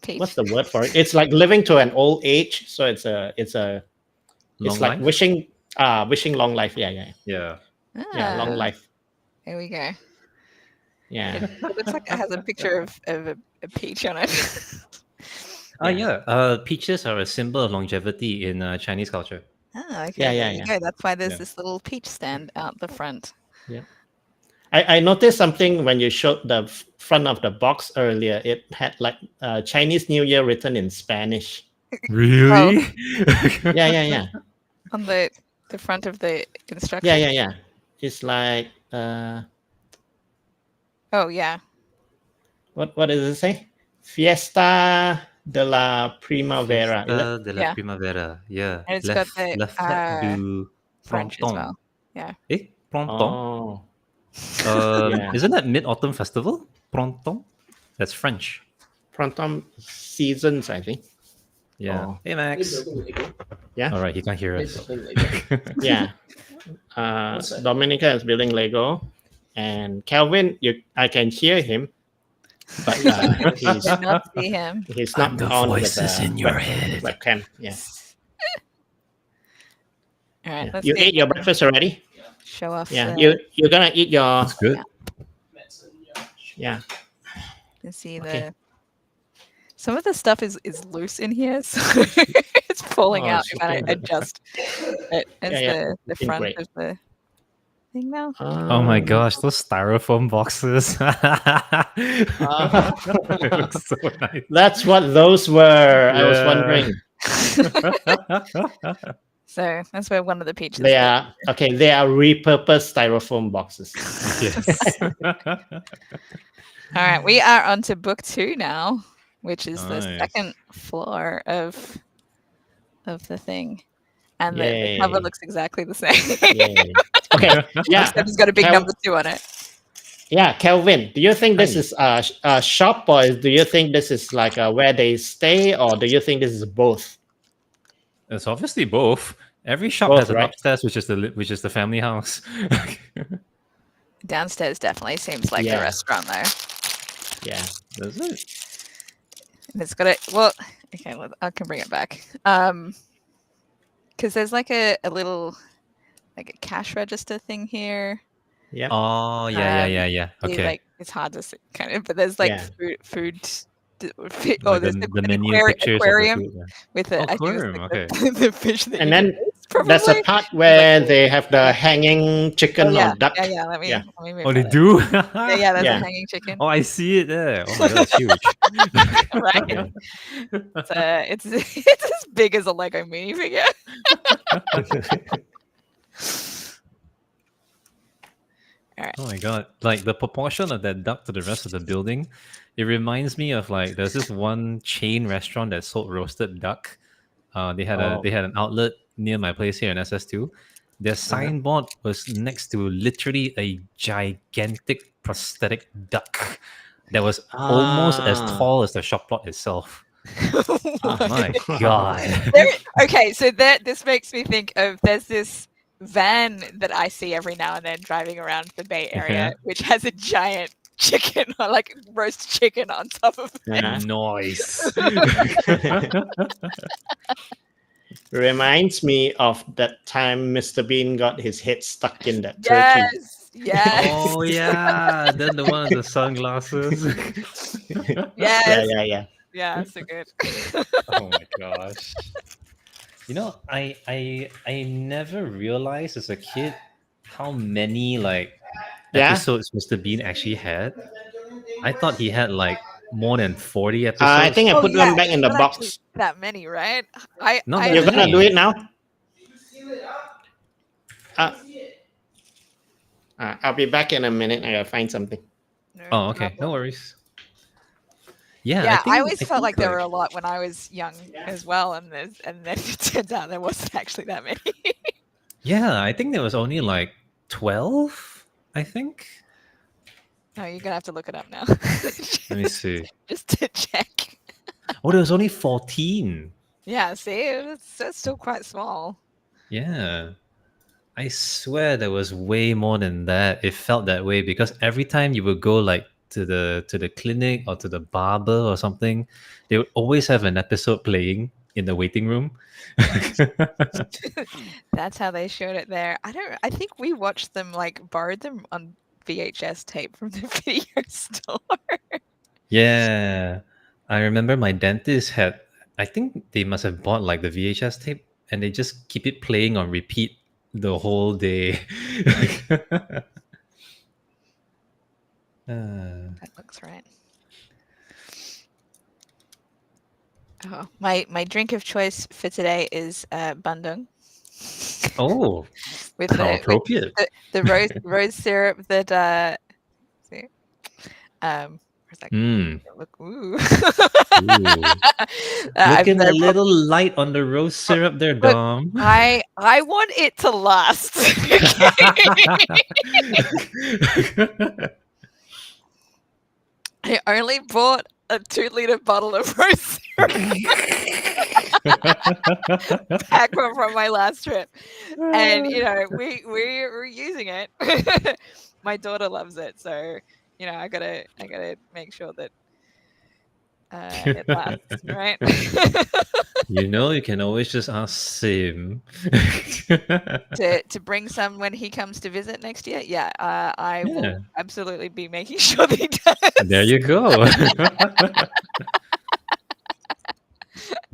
Speaker 1: Peach.
Speaker 3: the word for it? It's like living to an old age. So it's
Speaker 2: Long
Speaker 3: like
Speaker 2: life.
Speaker 3: wishing long life.
Speaker 2: Yeah.
Speaker 3: Yeah, long
Speaker 1: Ah,
Speaker 3: life.
Speaker 1: here we go.
Speaker 3: Yeah.
Speaker 1: It looks like it has a picture of a peach on it.
Speaker 2: Yeah. Peaches are a symbol of longevity in Chinese culture.
Speaker 1: Ah,
Speaker 3: Yeah,
Speaker 1: okay, there you
Speaker 3: yeah.
Speaker 1: go. That's why there's
Speaker 2: Yeah.
Speaker 1: this little peach stand out the front.
Speaker 3: Yeah. I noticed something when you showed the front of the box earlier. It had like Chinese New Year written in Spanish.
Speaker 2: Really?
Speaker 3: Yeah.
Speaker 1: On the front of the instructions.
Speaker 3: Yeah. It's like
Speaker 1: Oh yeah.
Speaker 3: what does it say? Fiesta de la Primavera. Is it?
Speaker 2: Fiesta de la
Speaker 1: Yeah.
Speaker 2: Primavera. Yeah.
Speaker 1: And it's got the
Speaker 2: La fête du
Speaker 1: French as well.
Speaker 2: printemps.
Speaker 1: Yeah.
Speaker 2: Printemps?
Speaker 3: Oh, yeah.
Speaker 2: Isn't that Mid Autumn Festival? Printemps? That's French.
Speaker 3: Pronto seasons, I think.
Speaker 2: Yeah.
Speaker 3: Oh.
Speaker 2: Hey, Max.
Speaker 3: Yeah.
Speaker 2: All right, he can't hear us.
Speaker 3: Yeah. Dominica is building Lego, and Calvin, I can hear him, but
Speaker 1: Did not see him.
Speaker 3: he's not
Speaker 2: I'm the
Speaker 3: on
Speaker 2: voices
Speaker 3: with
Speaker 2: in your head.
Speaker 3: webcam. Yeah.
Speaker 1: All right,
Speaker 3: Yeah.
Speaker 1: let's
Speaker 3: You
Speaker 1: see.
Speaker 3: ate your breakfast already?
Speaker 1: Show off.
Speaker 3: Yeah. You're gonna eat your
Speaker 2: That's good.
Speaker 1: Yeah.
Speaker 3: yeah.
Speaker 1: You can see
Speaker 3: Okay.
Speaker 1: Some of the stuff is loose in here, so it's falling out if I don't adjust it as the front
Speaker 3: great.
Speaker 1: of the thing now.
Speaker 2: Oh my gosh, those styrofoam boxes. They look so nice.
Speaker 3: That's what those were. I was wondering.
Speaker 1: So that's where one of the peaches.
Speaker 3: They are okay. They are repurposed styrofoam boxes.
Speaker 2: Yes.
Speaker 1: All right, we are on to book 2 now, which is the
Speaker 2: Nice.
Speaker 1: second floor of the thing, and the
Speaker 3: Yay.
Speaker 1: cover looks exactly the same.
Speaker 3: Yay. Okay. Yeah.
Speaker 1: Except it's got a big number 2 on it.
Speaker 3: Yeah, Kelvin, do you think this is a shop, or do you think this is like where they stay, or do you think this is both?
Speaker 2: It's obviously both. Every shop
Speaker 3: Both,
Speaker 2: has an
Speaker 3: right?
Speaker 2: upstairs, which is the family house.
Speaker 1: Downstairs definitely seems like the restaurant though.
Speaker 3: Yeah.
Speaker 2: Does it?
Speaker 1: And it's got a okay, I can bring it back. Because there's like a little like a cash register thing here.
Speaker 3: Yeah.
Speaker 2: Oh yeah. Okay.
Speaker 1: Like it's hard to see, kind of, but there's like food. Oh,
Speaker 2: Like
Speaker 1: there's
Speaker 2: the
Speaker 1: an
Speaker 2: menu pictures
Speaker 1: aquarium
Speaker 2: of the food, yeah.
Speaker 1: with it.
Speaker 2: Aquarium,
Speaker 1: I think
Speaker 2: okay.
Speaker 1: it's the fish that
Speaker 3: And
Speaker 1: you
Speaker 3: then
Speaker 1: can taste,
Speaker 3: there's a
Speaker 1: probably.
Speaker 3: part where they have the hanging chicken
Speaker 1: yeah,
Speaker 3: or duck.
Speaker 1: yeah. Let me move
Speaker 2: Oh, they
Speaker 1: that.
Speaker 2: do?
Speaker 1: Yeah, there's
Speaker 3: Yeah.
Speaker 1: a hanging chicken.
Speaker 2: Oh, I see it there. Oh my god, it's huge.
Speaker 1: Right. It's as big as a Lego minifigure. All right.
Speaker 2: Oh my god! Like the proportion of that duck to the rest of the building, it reminds me of like there's this one chain restaurant that sold roasted duck. They had an outlet near my place here in SS2. Their signboard was next to literally a gigantic prosthetic duck that was almost as tall as the shop plot itself. Oh my god!
Speaker 1: Okay, so this makes me think of there's this van that I see every now and then driving around the Bay Area, which has a giant chicken or like roast chicken on top of it.
Speaker 2: Nice.
Speaker 3: Reminds me of that time Mr. Bean got his head stuck in that turkey.
Speaker 1: Yes.
Speaker 2: Oh yeah, then the one with the sunglasses.
Speaker 1: Yes.
Speaker 3: Yeah.
Speaker 1: Yeah, so good.
Speaker 2: Oh my gosh. You know, I never realized as a kid how many like episodes Mr. Bean actually had. I thought he had like more than 40 episodes.
Speaker 3: I think I put them back in the
Speaker 1: not
Speaker 3: box.
Speaker 1: actually that many, right?
Speaker 3: You're gonna do it now? I'll be back in a minute. I gotta find something.
Speaker 2: Oh, okay. No worries. Yeah,
Speaker 1: Yeah, I
Speaker 2: think
Speaker 1: always felt like there were a lot when I was young as well, and then it turns out there wasn't actually that many.
Speaker 2: Yeah, I think there was only like 12, I think.
Speaker 1: No, you're gonna have to look it up now.
Speaker 2: Let me see.
Speaker 1: Just to check.
Speaker 2: Oh, there was only 14.
Speaker 1: Yeah, see, it's still quite small.
Speaker 2: Yeah. I swear there was way more than that. It felt that way because every time you would go like to the clinic or to the barber or something, they would always have an episode playing in the waiting room.
Speaker 1: That's how they showed it there. I think we watched them, like borrowed them on VHS tape from the video store.
Speaker 2: Yeah. I remember my dentist I think they must have bought like the VHS tape and they just keep it playing on repeat the whole day.
Speaker 1: That looks right. Oh, my drink of choice for today is bandung.
Speaker 2: Oh,
Speaker 1: with
Speaker 2: how appropriate.
Speaker 1: the rose syrup that see, where's that? Look, ooh.
Speaker 2: Looking a little light on the rose syrup there, Dom.
Speaker 1: I want it to last. I only bought a 2-liter bottle of rose syrup back from my last trip, and we're using it. My daughter loves it, so I gotta make sure that it lasts, right?
Speaker 2: You can always just ask Sim
Speaker 1: to bring some when he comes to visit next year. Yeah, I will absolutely be making sure that he does.
Speaker 2: There you go.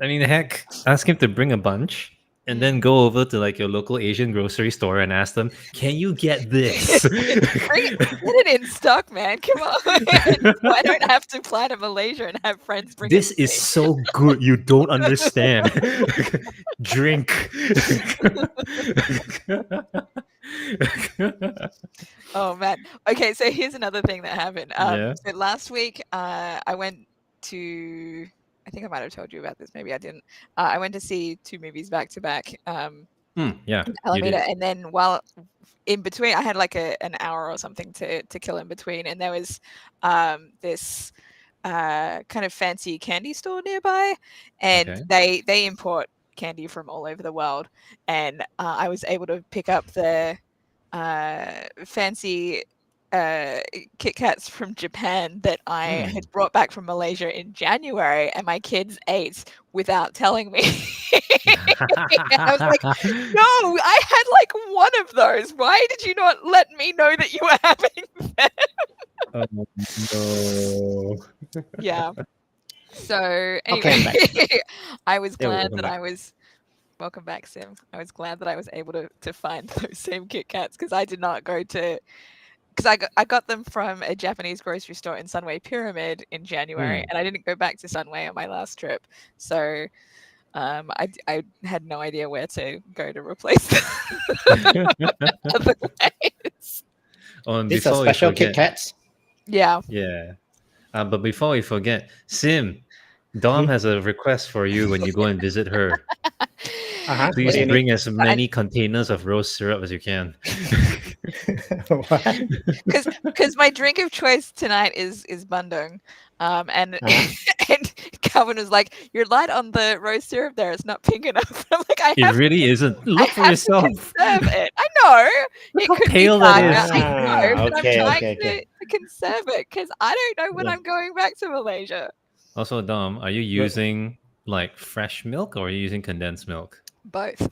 Speaker 2: I mean, heck, ask him to bring a bunch and then go over to like your local Asian grocery store and ask them, "Can you get this?"
Speaker 1: Get it in stock, man. Come on. I don't have to fly to Malaysia and have friends bring
Speaker 2: This
Speaker 1: it to
Speaker 2: is
Speaker 1: me.
Speaker 2: so good. You don't understand. Drink.
Speaker 1: Oh man. Okay, so here's another thing that happened.
Speaker 2: Yeah.
Speaker 1: So last week, I went to. I think I might have told you about this. Maybe I didn't. I went to see 2 movies back to back.
Speaker 2: Yeah,
Speaker 1: In
Speaker 2: you
Speaker 1: Alameda,
Speaker 2: did.
Speaker 1: and then while in between, I had like an hour or something to kill in between, and there was this kind of fancy candy store nearby, and
Speaker 2: Okay.
Speaker 1: they import candy from all over the world, and I was able to pick up the fancy Kit Kats from Japan that I had brought back from Malaysia in January, and my kids ate without telling me. I was like, no, I had like one of those. Why did you not let me know that you were having them?
Speaker 2: Oh, no.
Speaker 1: Yeah. So
Speaker 3: Okay, I'm
Speaker 1: anyway,
Speaker 3: back.
Speaker 1: I was
Speaker 2: Yeah,
Speaker 1: glad
Speaker 2: welcome
Speaker 1: that
Speaker 2: back.
Speaker 1: I was welcome back, Sim. I was glad that I was able to find those same Kit Kats because I did not go to because I got them from a Japanese grocery store in Sunway Pyramid in January, and I didn't go back to Sunway on my last trip. So I had no idea where to go to replace them otherwise.
Speaker 2: Oh, and
Speaker 3: These are
Speaker 2: before we
Speaker 3: special Kit
Speaker 2: forget,
Speaker 3: Kats.
Speaker 1: Yeah.
Speaker 2: yeah. But before we forget, Sim, Dom has a request for you when you go and visit her.
Speaker 3: Uh-huh. What
Speaker 2: Please
Speaker 3: do you need?
Speaker 2: bring as many containers of rose syrup as you can.
Speaker 3: What?
Speaker 1: Because my drink of choice tonight is bandung, and
Speaker 3: Uh-huh.
Speaker 1: and Calvin was like, "You're light on the rose syrup there. It's not pink enough." I'm like,
Speaker 2: It really isn't.
Speaker 1: I
Speaker 2: Look for
Speaker 1: have to
Speaker 2: yourself.
Speaker 1: conserve it. I know
Speaker 2: Look
Speaker 1: it
Speaker 2: how
Speaker 1: could be
Speaker 2: pale that
Speaker 1: darker.
Speaker 2: is.
Speaker 1: I know, but
Speaker 3: Okay,
Speaker 1: I'm trying
Speaker 3: okay.
Speaker 1: to conserve it because I don't know when
Speaker 3: Yeah.
Speaker 1: I'm going back to Malaysia.
Speaker 2: Also, Dom, are you
Speaker 3: Right.
Speaker 2: using like fresh milk or are you using condensed milk?
Speaker 1: Both.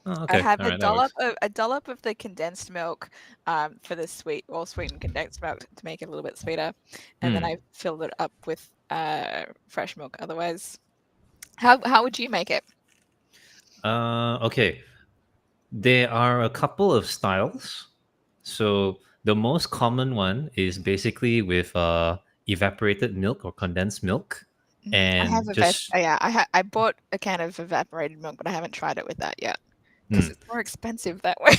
Speaker 2: Oh,
Speaker 1: I
Speaker 2: okay.
Speaker 1: have
Speaker 2: All right, that works.
Speaker 1: a dollop of the condensed milk for the sweet or sweetened condensed milk to make it a little bit sweeter, and then I filled it up with fresh milk. Otherwise, how would you make it?
Speaker 2: Okay. There are a couple of styles. So the most common one is basically with evaporated milk or condensed milk,
Speaker 1: I have
Speaker 2: and just
Speaker 1: I bought a can of evaporated milk, but I haven't tried it with that yet because
Speaker 2: Hmm.
Speaker 1: it's more expensive that way.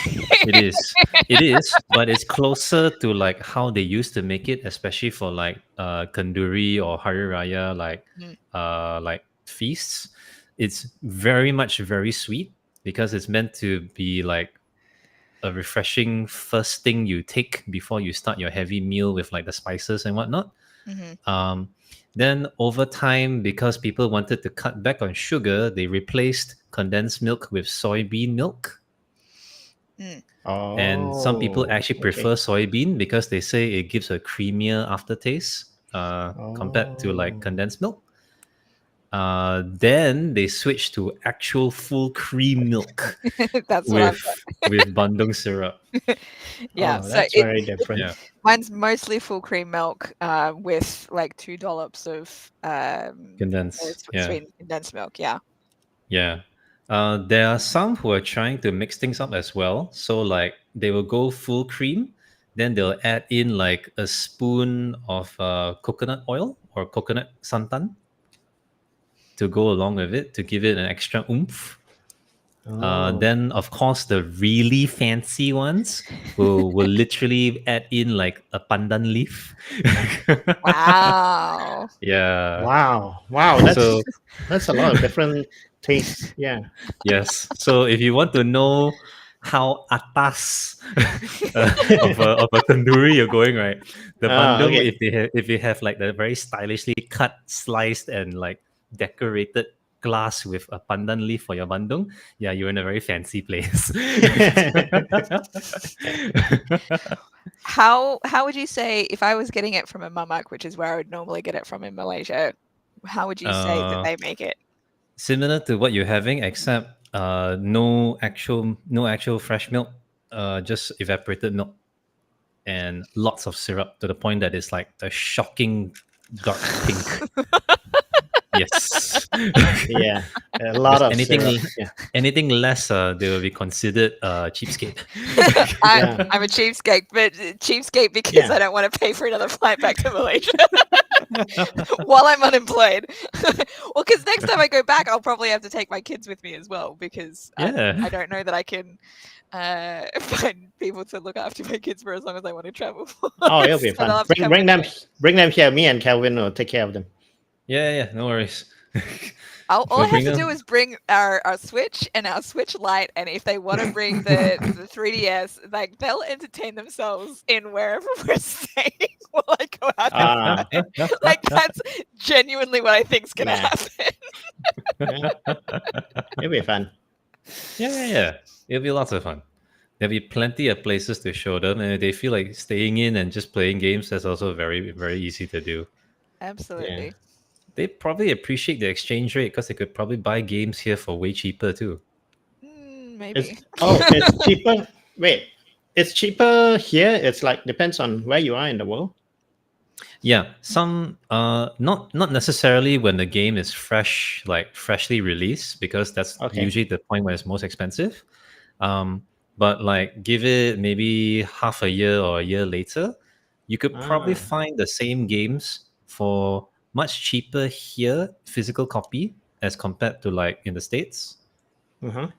Speaker 2: It is, but it's closer to like how they used to make it, especially for like Kanduri or Hari Raya, like feasts. It's very sweet because it's meant to be like a refreshing first thing you take before you start your heavy meal with like the spices and whatnot.
Speaker 1: Mm-hmm.
Speaker 2: Then over time, because people wanted to cut back on sugar, they replaced condensed milk with soybean milk.
Speaker 3: Oh,
Speaker 2: And some people actually prefer soybean because they say it gives a creamier aftertaste compared to like condensed milk. Then they switched to actual full cream milk
Speaker 1: That's what I've
Speaker 2: with bandung syrup.
Speaker 1: Yeah,
Speaker 3: Oh,
Speaker 1: so
Speaker 3: that's very different.
Speaker 2: Yeah.
Speaker 1: mine's mostly full cream milk with like 2 dollops of
Speaker 2: Condensed. Yeah.
Speaker 1: sweet condensed milk. Yeah.
Speaker 2: Yeah. There are some who are trying to mix things up as well. So like they will go full cream, then they'll add in like a spoon of coconut oil or coconut santan to go along with it to give it an extra oomph. Then of course the really fancy ones will literally add in like a pandan leaf.
Speaker 1: Wow.
Speaker 2: Yeah.
Speaker 3: Wow.
Speaker 2: So
Speaker 3: That's a lot of different tastes. Yeah.
Speaker 2: yes. So if you want to know how atas of a tandoori you're going, right? The bandung,
Speaker 3: Okay.
Speaker 2: if you have like the very stylishly cut, sliced, and like decorated glass with a pandan leaf for your bandung, yeah, you're in a very fancy place.
Speaker 1: How would you say if I was getting it from a mamak, which is where I would normally get it from in Malaysia, how would you say that they make it?
Speaker 2: Similar to what you're having, except no actual fresh milk, just evaporated milk and lots of syrup to the point that it's like a shocking dark pink. Yes.
Speaker 3: Yeah, a lot of
Speaker 2: anything
Speaker 3: syrup. Yeah,
Speaker 2: anything less, they will be considered cheapskate.
Speaker 3: Yeah.
Speaker 1: I'm a cheapskate, but cheapskate because
Speaker 3: Yeah.
Speaker 1: I don't want to pay for another flight back to Malaysia while I'm unemployed. Well, because next time I go back, I'll probably have to take my kids with me as well because
Speaker 2: Yeah.
Speaker 1: I don't know that I can find people to look after my kids for as long as I want to travel.
Speaker 3: Oh, it'll be
Speaker 1: So they'll
Speaker 3: fun.
Speaker 1: have to come
Speaker 3: Bring
Speaker 1: with
Speaker 3: them,
Speaker 1: me.
Speaker 3: bring them here. Me and Calvin will take care of them.
Speaker 2: Yeah, no worries.
Speaker 1: All I
Speaker 2: We'll
Speaker 1: have
Speaker 2: bring
Speaker 1: to
Speaker 2: them.
Speaker 1: do is bring our Switch and our Switch Lite, and if they want to bring the 3DS, like they'll entertain themselves in wherever we're staying while I go out.
Speaker 3: Ah,
Speaker 1: Like that's genuinely what I think's gonna
Speaker 3: Yeah.
Speaker 1: happen.
Speaker 3: it'll be fun.
Speaker 2: Yeah. It'll be lots of fun. There'll be plenty of places to show them, and if they feel like staying in and just playing games, that's also very, very easy to do.
Speaker 1: Absolutely.
Speaker 2: They probably appreciate the exchange rate because they could probably buy games here for way cheaper too.
Speaker 1: Maybe.
Speaker 3: It's cheaper. Wait, it's cheaper here. It's like depends on where you are in the world.
Speaker 2: Yeah, some not necessarily when the game is fresh, like freshly released, because that's
Speaker 3: Okay.
Speaker 2: usually the point where it's most expensive. But like give it maybe half a year or a year later, you could probably
Speaker 3: Ah.
Speaker 2: find the same games for much cheaper here, physical copy, as compared to like in the States.
Speaker 3: Uh-huh.
Speaker 1: I don't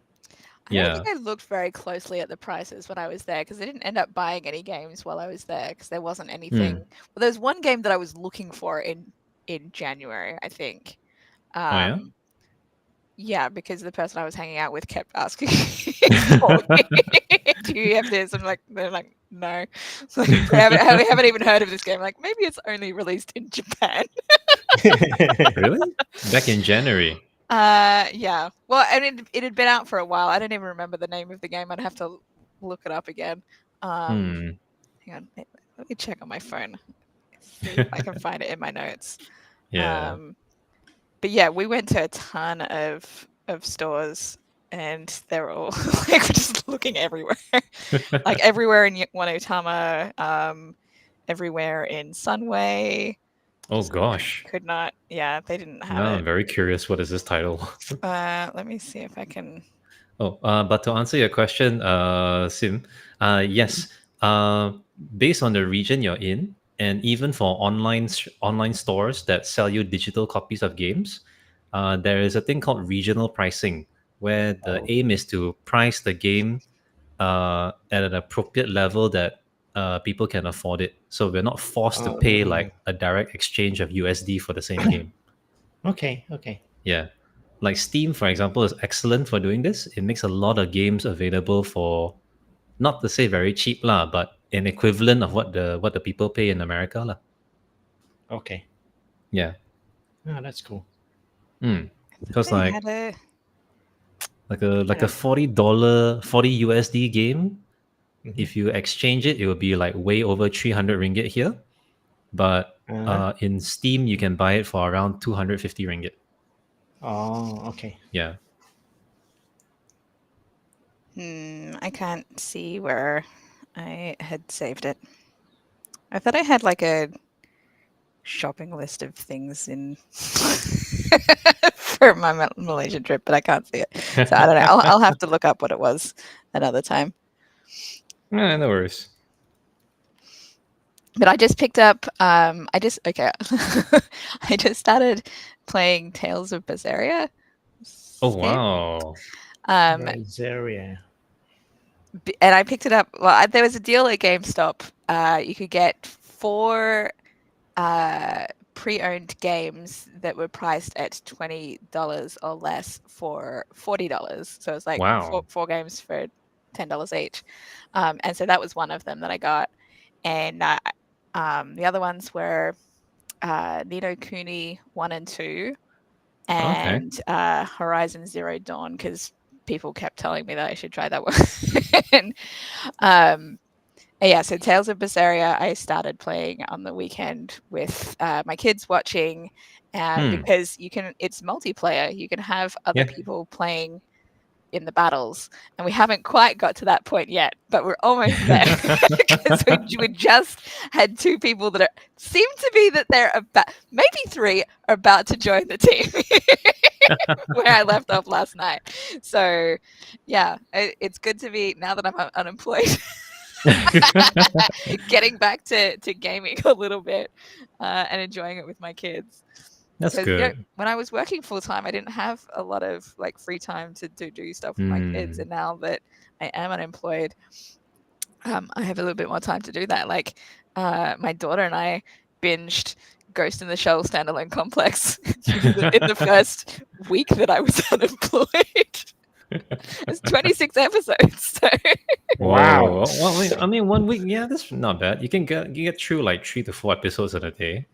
Speaker 2: Yeah.
Speaker 1: think I looked very closely at the prices when I was there because I didn't end up buying any games while I was there because there wasn't anything. Well, there was one game that I was looking for in January, I think.
Speaker 2: Oh yeah.
Speaker 1: Yeah, because the person I was hanging out with kept asking for me, "Do you have this?" I'm like, they're like, "No." So we haven't even heard of this game. Like, maybe it's only released in Japan.
Speaker 2: Really? Back in January.
Speaker 1: Yeah. Well, and it had been out for a while. I don't even remember the name of the game. I'd have to look it up again. Hang on, let me check on my phone. See if I can find it in my notes.
Speaker 2: Yeah.
Speaker 1: But yeah, we went to a ton of stores, and they're all like just looking everywhere, like everywhere in Wanotama, everywhere in Sunway.
Speaker 2: Oh
Speaker 1: Just
Speaker 2: gosh.
Speaker 1: could not. Yeah, they didn't have
Speaker 2: Now
Speaker 1: it.
Speaker 2: I'm very curious. What is this title?
Speaker 1: Let me see if I can.
Speaker 2: Oh, but to answer your question, Sim, yes. Based on the region you're in, and even for online stores that sell you digital copies of games, there is a thing called regional pricing, where the aim is to price the game at an appropriate level that people can afford it. So we're not forced to pay like a direct exchange of USD for the same game.
Speaker 3: Okay.
Speaker 2: Yeah. Like Steam, for example, is excellent for doing this. It makes a lot of games available for, not to say very cheap lah, but an equivalent of what the people pay in America lah.
Speaker 3: Okay.
Speaker 2: Yeah.
Speaker 3: Oh, that's cool.
Speaker 2: Because
Speaker 1: They
Speaker 2: like
Speaker 1: had a.
Speaker 2: a $40 USD game, if you exchange it, it will be like way over 300 ringgit here. But in Steam, you can buy it for around 250 ringgit.
Speaker 3: Oh, okay.
Speaker 2: Yeah.
Speaker 1: I can't see where I had saved it. I thought I had like a shopping list of things in for my Malaysian trip, but I can't see it. So I don't know. I'll have to look up what it was another time.
Speaker 2: No worries.
Speaker 1: But I just picked up. I just started playing Tales of Berseria.
Speaker 2: Oh wow.
Speaker 3: Berseria.
Speaker 1: And I picked it up. Well, there was a deal at GameStop. You could get 4 pre-owned games that were priced at $20 or less for $40. So it's like
Speaker 2: Wow.
Speaker 1: four games for $10 each. And so that was one of them that I got. And the other ones were Ni no Kuni 1 and 2 and Horizon Zero Dawn, because people kept telling me that I should try that one. Yeah, so Tales of Berseria I started playing on the weekend with my kids watching, because it's multiplayer. You can have other people playing in the battles, and we haven't quite got to that point yet, but we're almost there because we just had 2 people that seem to be that they're about, maybe 3 are about to join the team where I left off last night. So yeah, it's good to be, now that I'm unemployed, getting back to gaming a little bit and enjoying it with my kids.
Speaker 2: That's good.
Speaker 1: You know, when I was working full time, I didn't have a lot of like free time to do stuff with my kids, and now that I am unemployed, I have a little bit more time to do that. Like my daughter and I binged Ghost in the Shell standalone complex in the first week that I was unemployed. It's 26 episodes. So.
Speaker 3: Wow.
Speaker 2: Well, I mean, 1 week, yeah, that's not bad. You get through like 3 to 4 episodes in a day.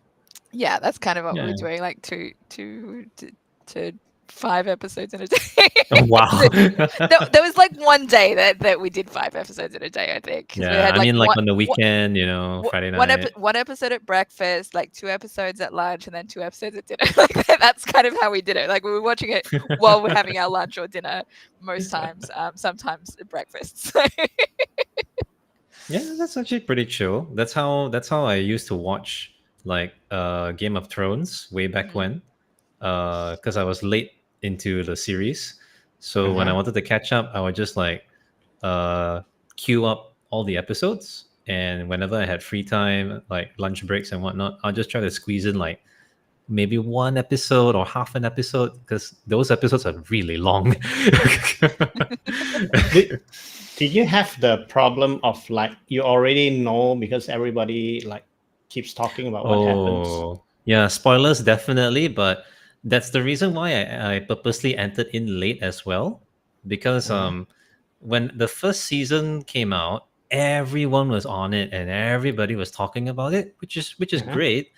Speaker 1: Yeah, that's kind of what we were doing, like 2 to 5 episodes in a day.
Speaker 2: Oh, wow.
Speaker 1: There was like one day that we did 5 episodes in a day, I think.
Speaker 2: Yeah,
Speaker 1: we had,
Speaker 2: I mean, like on the weekend, you know, Friday night.
Speaker 1: One episode at breakfast, like 2 episodes at lunch, and then 2 episodes at dinner. Like that's kind of how we did it. Like we were watching it while we're having our lunch or dinner most times, sometimes at breakfast.
Speaker 2: Yeah, that's actually pretty chill. That's how I used to watch like Game of Thrones way back when, because I was late into the series. So when I wanted to catch up, I would just like queue up all the episodes, and whenever I had free time, like lunch breaks and whatnot, I'll just try to squeeze in like maybe 1 episode or half an episode, because those episodes are really long.
Speaker 3: Did you have the problem of like you already know because everybody like keeps talking about what happens?
Speaker 2: Yeah, spoilers definitely, but that's the reason why I purposely entered in late as well, because when the first season came out, everyone was on it and everybody was talking about it, which is great.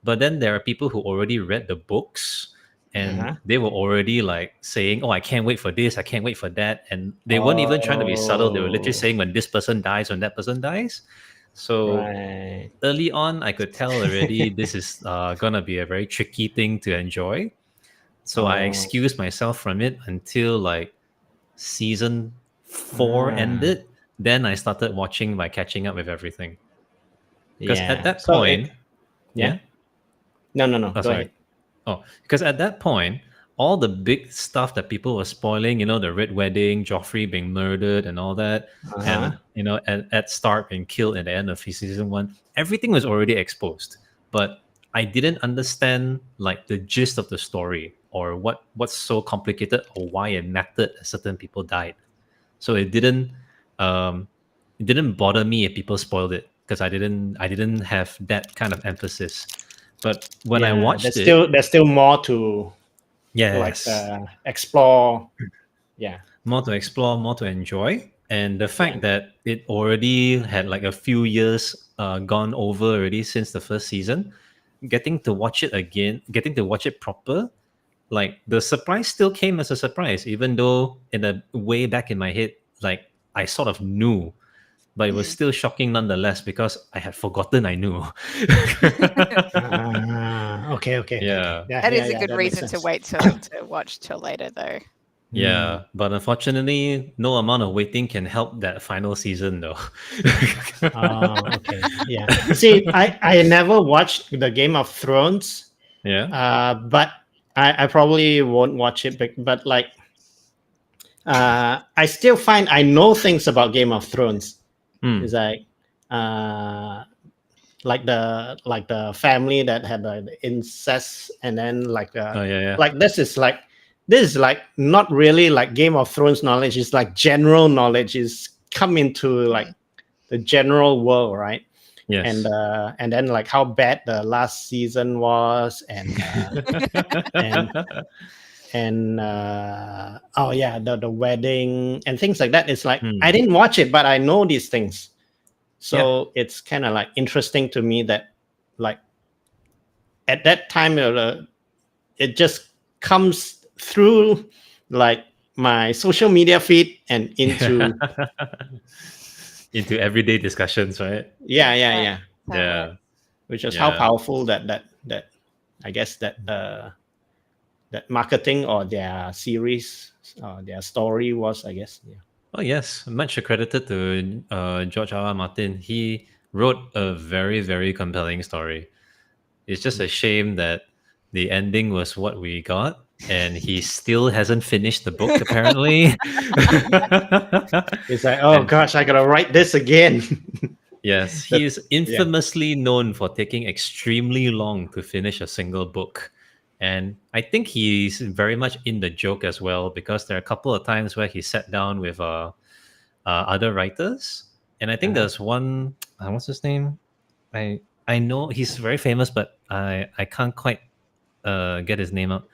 Speaker 2: But then there are people who already read the books, and they were already like saying, "Oh, I can't wait for this, I can't wait for that," and they weren't even trying to be subtle. They were literally saying when this person dies, when that person dies. So early on, I could tell already this is gonna be a very tricky thing to enjoy. So I excused myself from it until like season 4 ended. Then I started watching by catching up with everything. Because at that point,
Speaker 3: No.
Speaker 2: Oh, sorry. Oh, because at that point, all the big stuff that people were spoiling, you know, the Red Wedding, Joffrey being murdered and all that, and, you know, Ed Stark being killed at the end of season 1, everything was already exposed. But I didn't understand, like, the gist of the story or what's so complicated or why it mattered that certain people died. So it didn't bother me if people spoiled it, because I didn't have that kind of emphasis. But when I watched
Speaker 3: there's still more to explore. Yeah,
Speaker 2: more to explore, more to enjoy, and the fact that it already had like a few years gone over already since the first season, getting to watch it again, getting to watch it proper, like the surprise still came as a surprise, even though in a way back in my head, like I sort of knew. But it was still shocking nonetheless, because I had forgotten I knew.
Speaker 3: Okay.
Speaker 2: Yeah.
Speaker 1: That is a good reason to wait to watch till later, though.
Speaker 2: Yeah, but unfortunately, no amount of waiting can help that final season, though.
Speaker 3: Okay. Yeah. See, I never watched the Game of Thrones.
Speaker 2: Yeah.
Speaker 3: But I probably won't watch it. But like, I still find I know things about Game of Thrones. It's like the family that had the incest, and then like like this is like not really like Game of Thrones knowledge. It's like general knowledge is come into like the general world, right?
Speaker 2: Yes.
Speaker 3: And then like how bad the last season was, and the wedding and things like that. It's like I didn't watch it, but I know these things. So it's kind of like interesting to me that like at that time it just comes through like my social media feed and into
Speaker 2: into everyday discussions, right?
Speaker 3: Yeah.
Speaker 2: Yeah.
Speaker 3: Which is how powerful that I guess that that marketing or their series or their story was, I guess. Yeah.
Speaker 2: Oh yes, much accredited to George R. R. Martin. He wrote a very, very compelling story. It's just a shame that the ending was what we got, and he still hasn't finished the book apparently.
Speaker 3: It's like, oh
Speaker 2: And
Speaker 3: gosh, I gotta write this again.
Speaker 2: yes,
Speaker 3: That-
Speaker 2: he is infamously known for taking extremely long to finish a single book. And I think he's very much in the joke as well, because there are a couple of times where he sat down with other writers. And I think
Speaker 3: Uh-huh.
Speaker 2: there's one, what's his name? I know he's very famous, but I can't quite get his name up.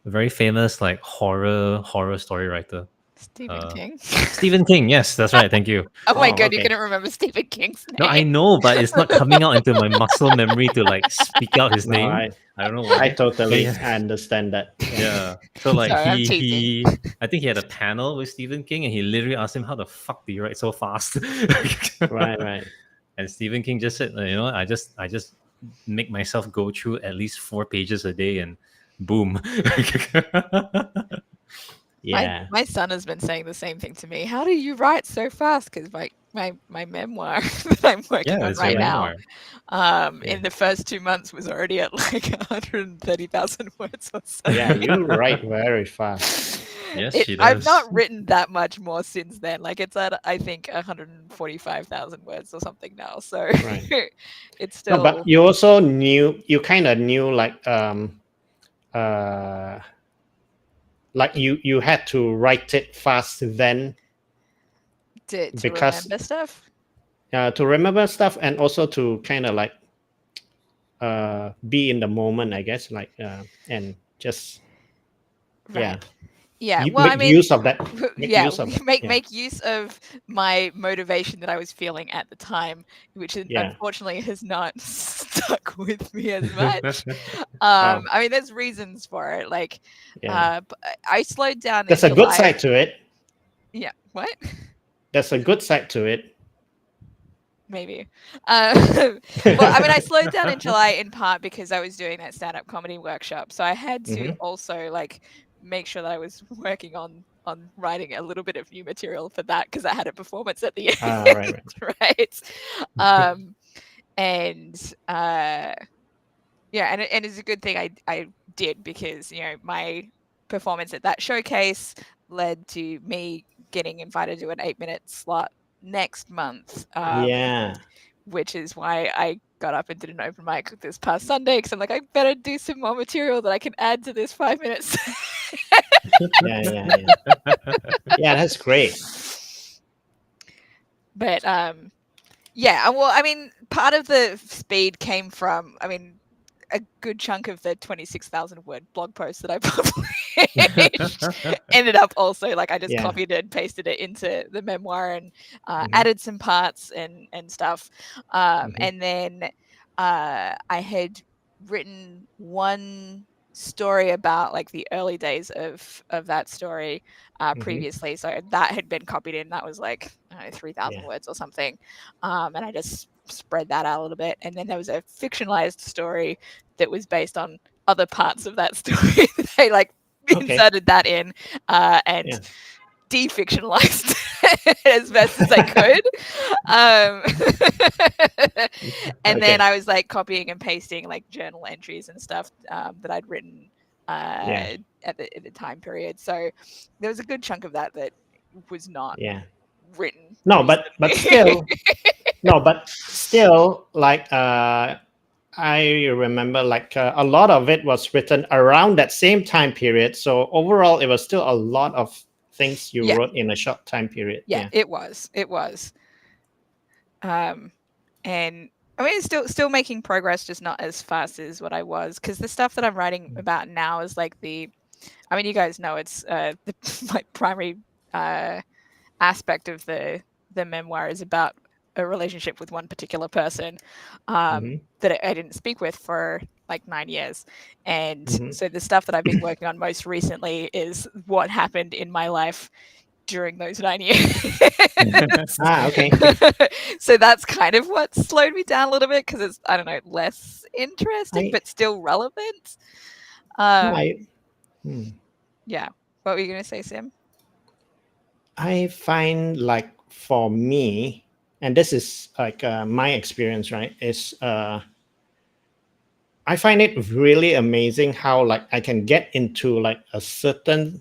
Speaker 2: A very famous like horror story writer.
Speaker 1: Stephen King.
Speaker 2: Stephen King, yes, that's right. Thank you.
Speaker 1: Oh my
Speaker 3: Oh,
Speaker 1: god, you
Speaker 3: okay.
Speaker 1: couldn't remember Stephen King's name.
Speaker 2: No, I know, but it's not coming out into my muscle memory to like speak out his
Speaker 3: No,
Speaker 2: name. I don't know why.
Speaker 3: I totally
Speaker 2: Yeah.
Speaker 3: I understand that.
Speaker 2: Yeah. So like
Speaker 1: Sorry, I'm
Speaker 2: he
Speaker 1: cheating.
Speaker 2: I think he had a panel with Stephen King, and he literally asked him, how the fuck do you write so fast?
Speaker 3: Right.
Speaker 2: And Stephen King just said, you know, I just make myself go through at least 4 pages a day, and boom.
Speaker 3: Yeah.
Speaker 1: My son has been saying the same thing to me. How do you write so fast? Because my memoir that I'm working on
Speaker 2: it's
Speaker 1: right
Speaker 2: your
Speaker 1: now,
Speaker 2: memoir.
Speaker 1: in the first 2 months was already at like 130,000 words or so.
Speaker 3: Yeah, you write very fast.
Speaker 2: Yes, she
Speaker 1: I've
Speaker 2: does.
Speaker 1: not written that much more since then. Like it's at I think 145,000 words or something now. So
Speaker 3: Right.
Speaker 1: it's still.
Speaker 3: No, but you also kind of knew like you had to write it fast then
Speaker 1: to
Speaker 3: because-
Speaker 1: remember stuff.
Speaker 3: to remember stuff, and also to kind of like be in the moment, I guess, like and just
Speaker 1: Right. Yeah.
Speaker 3: you
Speaker 1: Well,
Speaker 3: make
Speaker 1: I mean,
Speaker 3: use of that. Make
Speaker 1: yeah,
Speaker 3: use of that.
Speaker 1: make use of my motivation that I was feeling at the time, which
Speaker 3: Yeah.
Speaker 1: unfortunately has not stuck with me as much.
Speaker 3: Wow.
Speaker 1: I mean, there's reasons for it. Like,
Speaker 3: Yeah.
Speaker 1: I slowed down.
Speaker 3: There's
Speaker 1: in
Speaker 3: a good
Speaker 1: July.
Speaker 3: side to it.
Speaker 1: Yeah. What?
Speaker 3: There's a good side to it.
Speaker 1: Maybe. Well, I mean, I slowed down in July in part because I was doing that stand-up comedy workshop, so I had to
Speaker 3: Mhm.
Speaker 1: also like make sure that I was working on writing a little bit of new material for that because I had a performance at the end.
Speaker 3: Right.
Speaker 1: Right. And yeah, and it's a good thing I did, because you know my performance at that showcase led to me getting invited to an 8-minute slot next month.
Speaker 3: Yeah.
Speaker 1: Which is why I got up and did an open mic this past Sunday, because I'm like, I better do some more material that I can add to this 5 minutes.
Speaker 3: Yeah. Yeah, that's great.
Speaker 1: But yeah, well, I mean, part of the speed came from, I mean, a good chunk of the 26,000 word blog post that I published ended up also like I just
Speaker 3: Yeah.
Speaker 1: copied and pasted it into the memoir and
Speaker 3: Mhm.
Speaker 1: added some parts and stuff.
Speaker 3: Mhm.
Speaker 1: And then I had written one story about like the early days of that story previously, so that had been copied in. That was like, I don't know, 3,000
Speaker 3: Yeah.
Speaker 1: words or something, and I just spread that out a little bit. And then there was a fictionalized story that was based on other parts of that story. They like inserted that in and
Speaker 3: Yeah.
Speaker 1: defictionalized as best as I could. And then I was like copying and pasting like journal entries and stuff that I'd written at the time period. So there was a good chunk of that was not written.
Speaker 3: No, but still, like I remember like a lot of it was written around that same time period. So overall, it was still a lot of things you wrote in a short time period.
Speaker 1: Yeah, it was. And I mean, it's still making progress, just not as fast as what I was, because the stuff that I'm writing about now is like I mean, you guys know it's my primary aspect of the memoir is about a relationship with one particular person that I didn't speak with for like 9 years. And so the stuff that I've been working on most recently is what happened in my life during those 9 years.
Speaker 3: Okay.
Speaker 1: So that's kind of what slowed me down a little bit, because it's, I don't know, less interesting but still relevant. Yeah. What were you going to say, Sim?
Speaker 3: I find like for me, and this is like my experience, right? Is I find it really amazing how like I can get into like a certain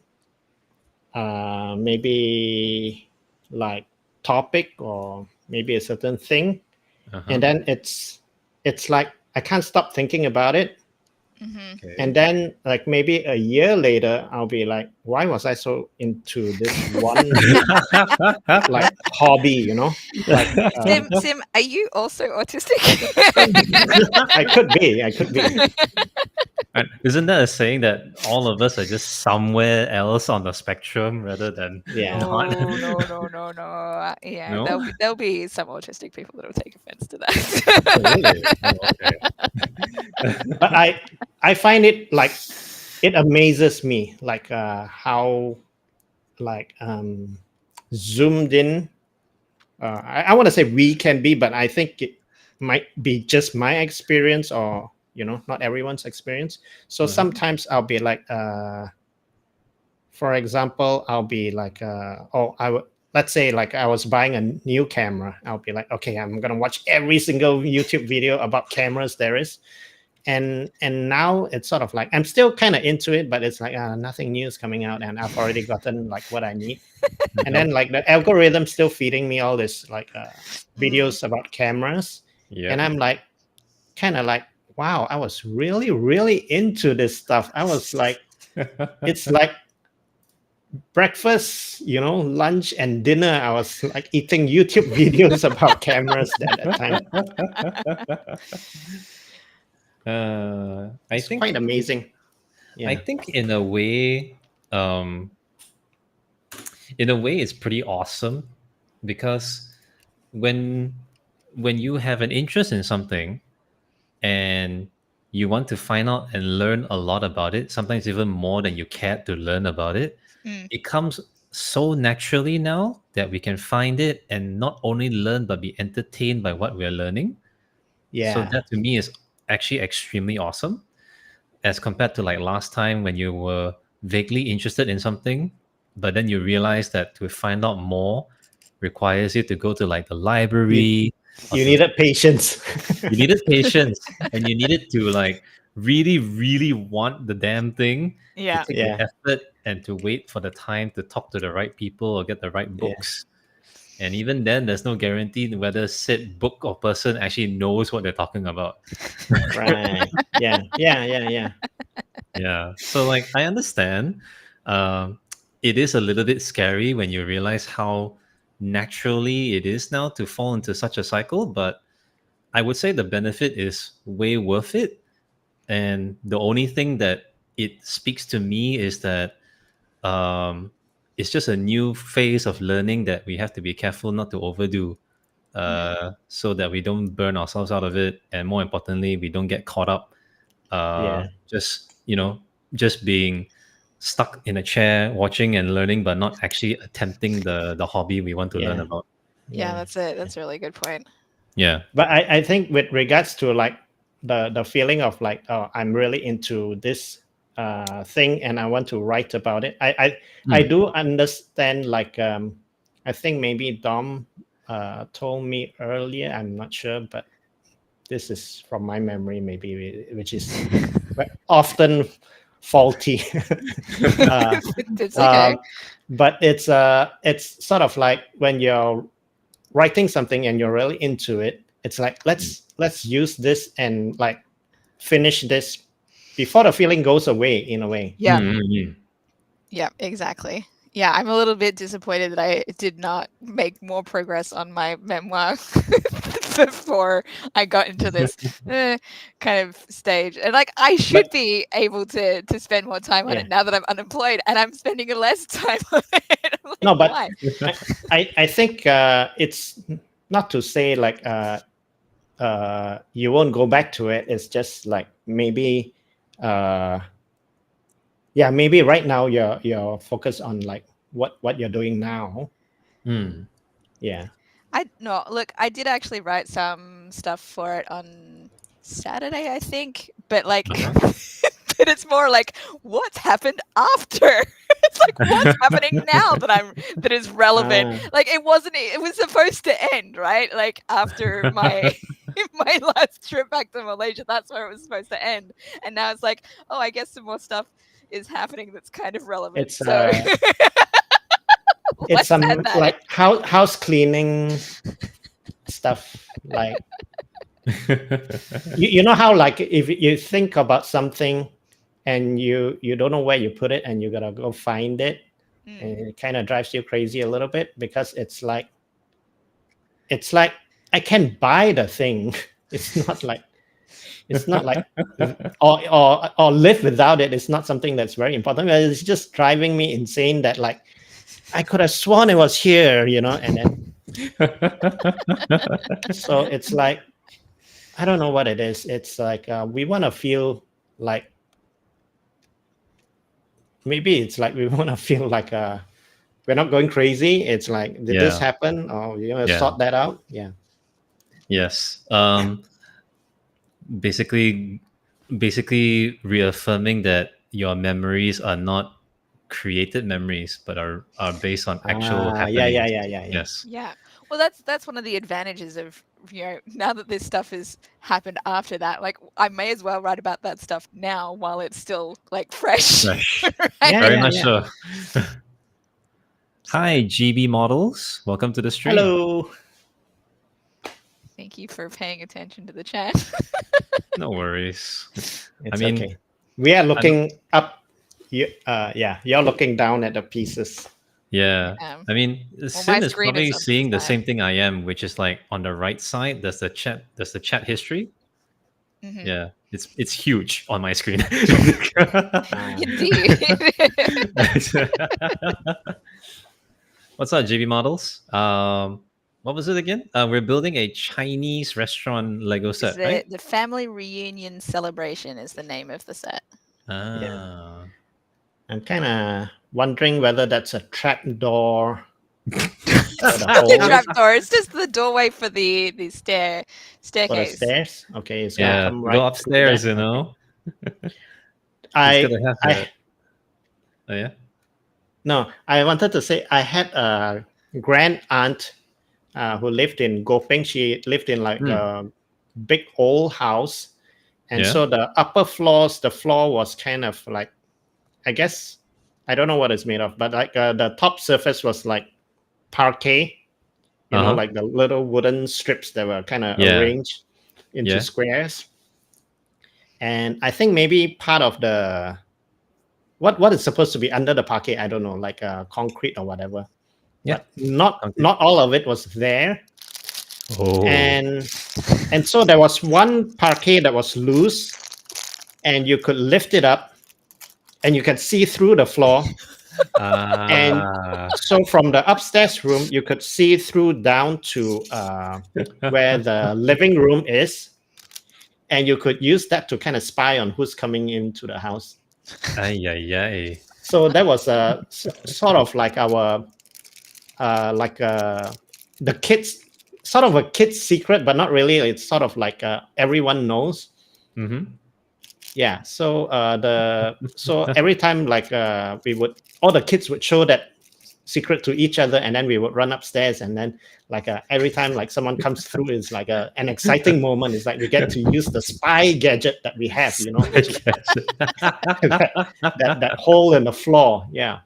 Speaker 3: maybe like topic or maybe a certain thing,
Speaker 2: Uh-huh.
Speaker 3: and then it's like I can't stop thinking about it.
Speaker 1: Mm-hmm.
Speaker 2: Okay.
Speaker 3: And then like maybe a year later I'll be like, why was I so into this one like hobby, you know? Like
Speaker 1: Sim, are you also autistic?
Speaker 3: I could be.
Speaker 2: And isn't that a saying that all of us are just somewhere else on the spectrum rather than
Speaker 3: Yeah.
Speaker 1: No,
Speaker 2: not?
Speaker 1: no. Yeah,
Speaker 2: No?
Speaker 1: there'll be some autistic people that'll take offense to
Speaker 2: Oh,
Speaker 1: that.
Speaker 2: really? Oh, okay.
Speaker 3: But I find it like it amazes me like how like zoomed in I want to say we can be, but I think it might be just my experience or you know not everyone's experience. So
Speaker 2: Uh-huh.
Speaker 3: sometimes I'll be like for example I'll be like oh I would let's say like I was buying a new camera. I'll be like, okay, I'm gonna watch every single YouTube video about cameras there is. And now it's sort of like I'm still kind of into it, but it's like nothing new is coming out and I've already gotten like what I need. And then like the algorithm still feeding me all this like videos about cameras.
Speaker 2: Yeah.
Speaker 3: And I'm like kind of like, wow, I was really into this stuff. I was like, it's like breakfast, you know, lunch and dinner. I was like eating YouTube videos about cameras at that time.
Speaker 2: I
Speaker 3: It's
Speaker 2: think
Speaker 3: quite amazing.
Speaker 2: I
Speaker 3: Yeah.
Speaker 2: think um in a way it's pretty awesome because when when you have an interest in something and you want to find out and learn a lot about it, sometimes even more than you cared to learn about it,
Speaker 1: Mm,
Speaker 2: it comes so naturally now that we can find it and not only learn but be entertained by what we're learning. So
Speaker 3: Yeah.
Speaker 2: that to me is actually extremely awesome as compared to like last time when you were vaguely interested in something, but then you realize that to find out more requires you to go to like the
Speaker 3: You
Speaker 2: library or
Speaker 3: you
Speaker 2: to
Speaker 3: needed patience.
Speaker 2: you needed patience and you needed to like really want the damn thing to
Speaker 1: yeah.
Speaker 2: take the
Speaker 3: Yeah.
Speaker 2: effort and to wait for the time to talk to the right people or get the right
Speaker 3: Yeah.
Speaker 2: books. And even then there's no guarantee whether said book or person actually knows what they're talking about.
Speaker 3: Right. Yeah. Yeah. Yeah. Yeah.
Speaker 2: Yeah. So like I understand. Um, it is a little bit scary when you realize how naturally it is now to fall into such a cycle, but I would say the benefit is way worth it. And the only thing that it speaks to me is that um, it's just a new phase of learning that we have to be careful not to overdo, so that we don't burn ourselves out of it, and more importantly, we don't get caught up
Speaker 3: Yeah.
Speaker 2: just just being stuck in a chair watching and learning but not actually attempting the hobby we want to learn
Speaker 3: Yeah.
Speaker 2: about.
Speaker 1: Yeah,
Speaker 3: Yeah.
Speaker 1: that's it. That's a really good point.
Speaker 2: Yeah.
Speaker 3: But I think with regards to like the feeling of like oh I'm really into this thing and I want to write about it. I do understand like I think maybe Dom told me earlier. I'm not sure, but this is from my memory maybe which is often faulty. uh,
Speaker 1: It's okay.
Speaker 3: but it's sort of like when you're writing something and you're really into it, it's like let's use this and like finish this before the feeling goes away in a way.
Speaker 1: Yeah.
Speaker 2: Mm.
Speaker 1: Yeah, exactly. Yeah, I'm a little bit disappointed that I did not make more progress on my memoir before I got into this kind of stage. And like, I should
Speaker 3: But
Speaker 1: be able to spend more time on
Speaker 3: yeah,
Speaker 1: it now that I'm unemployed, and I'm spending less time on it. I'm
Speaker 3: no,
Speaker 1: like,
Speaker 3: but
Speaker 1: why?
Speaker 3: I think it's not to say like you won't go back to it. It's just like maybe uh yeah maybe right now you're focused on like what you're doing now.
Speaker 2: Mm.
Speaker 3: Yeah.
Speaker 1: I no, look, I did actually write some stuff for it on Saturday, I think, but like
Speaker 2: Uh-huh.
Speaker 1: and it's more like what's happened after. It's like what's happening now that is relevant. Like it was supposed to end, right? Like after my my last trip back to Malaysia, that's where it was supposed to end. And now it's like, oh, I guess some more stuff is happening that's kind of relevant.
Speaker 3: It's
Speaker 1: so
Speaker 3: it's some
Speaker 1: add that
Speaker 3: like house cleaning stuff. Like you know how like if you think about something and you don't know where you put it and you gotta go find it, and it kind of drives you crazy a little bit because it's like I can buy the thing. It's not like or live without it. It's not something that's very important. But it's just driving me insane that like I could have sworn it was here, and then so it's like I don't know what it is. It's like we want to feel like maybe it's like we want to feel like we're not going crazy. It's like did this happen or sort that out? Yeah.
Speaker 2: Yes. Basically reaffirming that your memories are not created memories but are based on actual happenings.
Speaker 3: Yeah.
Speaker 2: Yes.
Speaker 1: Yeah. Well, that's one of the advantages of, now that this stuff has happened after that, like I may as well write about that stuff now while it's still like fresh.
Speaker 2: Right.
Speaker 3: Yeah,
Speaker 2: Very
Speaker 3: yeah,
Speaker 2: much
Speaker 3: yeah.
Speaker 2: so. Hi, GB models. Welcome to the stream.
Speaker 3: Hello.
Speaker 1: Thank you for paying attention to the chat.
Speaker 2: No worries.
Speaker 3: It's
Speaker 2: I mean,
Speaker 3: okay. We are looking up. You're looking down at the pieces.
Speaker 2: Yeah. I mean,
Speaker 1: my
Speaker 2: Sin is
Speaker 1: screen
Speaker 2: probably
Speaker 1: is up to
Speaker 2: seeing the
Speaker 1: side.
Speaker 2: same thing I am, which is like on the right side, there's the chat history.
Speaker 1: Mhm.
Speaker 2: Yeah. It's huge on my screen.
Speaker 1: Indeed.
Speaker 2: What's up, GB models? What was it again? We're building a Chinese restaurant Lego set, right?
Speaker 1: The family reunion celebration is the name of the set.
Speaker 2: Ah.
Speaker 3: I'm kind of wondering whether that's a trap door.
Speaker 1: The trapdoor. It's just the doorway for the
Speaker 3: For the
Speaker 1: staircase.
Speaker 3: stairs. Okay, it's gonna
Speaker 2: Yeah,
Speaker 3: come right
Speaker 2: go upstairs,
Speaker 3: through
Speaker 2: you know. It's
Speaker 3: that.
Speaker 2: gonna have that. Oh yeah.
Speaker 3: No, I wanted to say I had a grand aunt who lived in Gopeng. She lived in like a big old house, and so the upper floors, the floor was kind of like, I guess, I don't know what it's made of, but like the top surface was like parquet, like the little wooden strips that were kind of arranged into squares. And I think maybe part of the what is supposed to be under the parquet, I don't know, like concrete or whatever.
Speaker 2: Yeah.
Speaker 3: But not all of it was there.
Speaker 2: Oh.
Speaker 3: And so there was one parquet that was loose, and you could lift it up, and you can see through the floor. And so from the upstairs room, you could see through down to where the living room is, and you could use that to kind of spy on who's coming into the house. So that was sort of like our the kids, sort of a kid's secret, but not really. It's sort of like everyone knows.
Speaker 2: Mm-hmm.
Speaker 3: Yeah. So so every time like all the kids would show that secret to each other, and then we would run upstairs, and then like every time like someone comes through, it's like an exciting moment. It's like we get to use the spy gadget that we have, that hole in the floor. Yeah.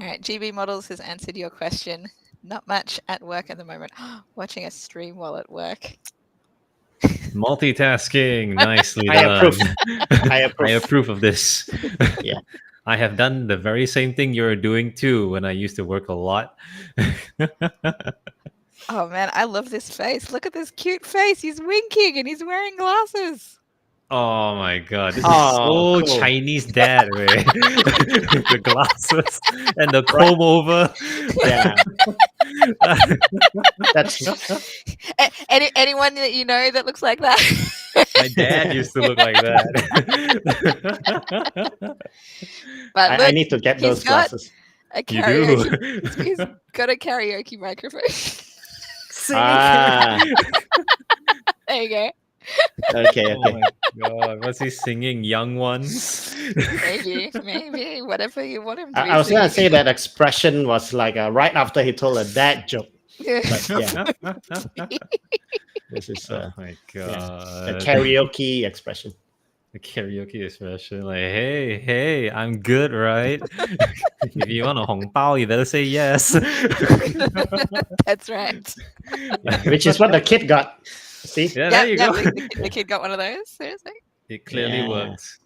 Speaker 1: All right, GB Models has answered your question. Not much at work at the moment. Watching a stream while at work.
Speaker 2: Multitasking, nicely done. I approve of this.
Speaker 3: Yeah.
Speaker 2: I have done the very same thing you're doing too when I used to work a lot.
Speaker 1: Oh man, I love this face. Look at this cute face. He's winking and he's wearing glasses.
Speaker 2: Oh my god, this is so
Speaker 3: cool.
Speaker 2: Chinese dad way. The glasses and the comb over.
Speaker 3: Yeah. That's
Speaker 1: anyone that you know that looks like that?
Speaker 2: My dad used to look like that.
Speaker 1: But look,
Speaker 3: I need to get those glasses.
Speaker 1: A karaoke. He's got a karaoke microphone.
Speaker 3: Ah.
Speaker 1: There you go.
Speaker 3: Okay,
Speaker 2: Oh
Speaker 3: okay.
Speaker 2: my god, what's he singing? Young Ones?
Speaker 1: Maybe whatever you want him to be
Speaker 3: I was gonna
Speaker 1: singing.
Speaker 3: say that expression was like right after he told a dad joke.
Speaker 1: Yeah.
Speaker 3: But yeah, this is
Speaker 2: Oh my
Speaker 3: a
Speaker 2: god.
Speaker 3: karaoke expression.
Speaker 2: The karaoke expression, like, hey, I'm good, right? If you want a hong bao, you better say yes.
Speaker 1: That's right.
Speaker 3: Yeah, which is what the kid got. See?
Speaker 2: Yeah, there you go.
Speaker 1: The kid got one of those. Seriously.
Speaker 2: It clearly
Speaker 3: Yeah.
Speaker 2: works.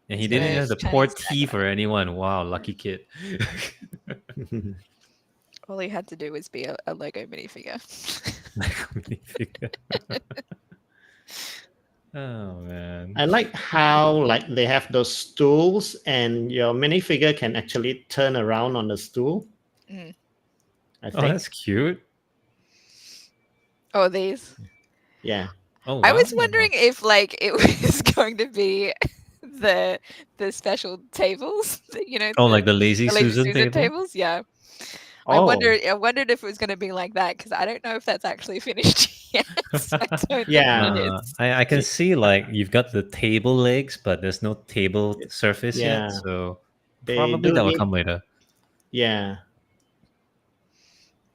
Speaker 2: And he
Speaker 1: He's
Speaker 2: didn't
Speaker 1: got
Speaker 2: even
Speaker 1: a
Speaker 2: have to pour
Speaker 1: Chinese
Speaker 2: tea for anyone. Wow, lucky kid.
Speaker 1: All he had to do was be a Lego minifigure.
Speaker 2: Oh man.
Speaker 3: I like how like they have those stools and your minifigure can actually turn around on the stool.
Speaker 1: Mm.
Speaker 3: I
Speaker 2: Oh,
Speaker 3: think.
Speaker 2: that's cute.
Speaker 1: Oh, these.
Speaker 3: Yeah.
Speaker 2: Oh,
Speaker 1: I was
Speaker 2: wow.
Speaker 1: wondering if like it was going to be the special tables,
Speaker 2: Oh, like the Lazy
Speaker 1: the Lazy
Speaker 2: Susan
Speaker 1: Susan
Speaker 2: table?
Speaker 1: tables. Yeah. I
Speaker 3: Oh.
Speaker 1: wondered if it was going to be like that because I don't know if that's actually finished yet. I don't
Speaker 3: Yeah.
Speaker 1: think it is.
Speaker 2: I can see like you've got the table legs, but there's no table surface
Speaker 3: Yeah.
Speaker 2: yet. So
Speaker 3: They
Speaker 2: probably
Speaker 3: do
Speaker 2: that will
Speaker 3: need-
Speaker 2: come later.
Speaker 3: Yeah.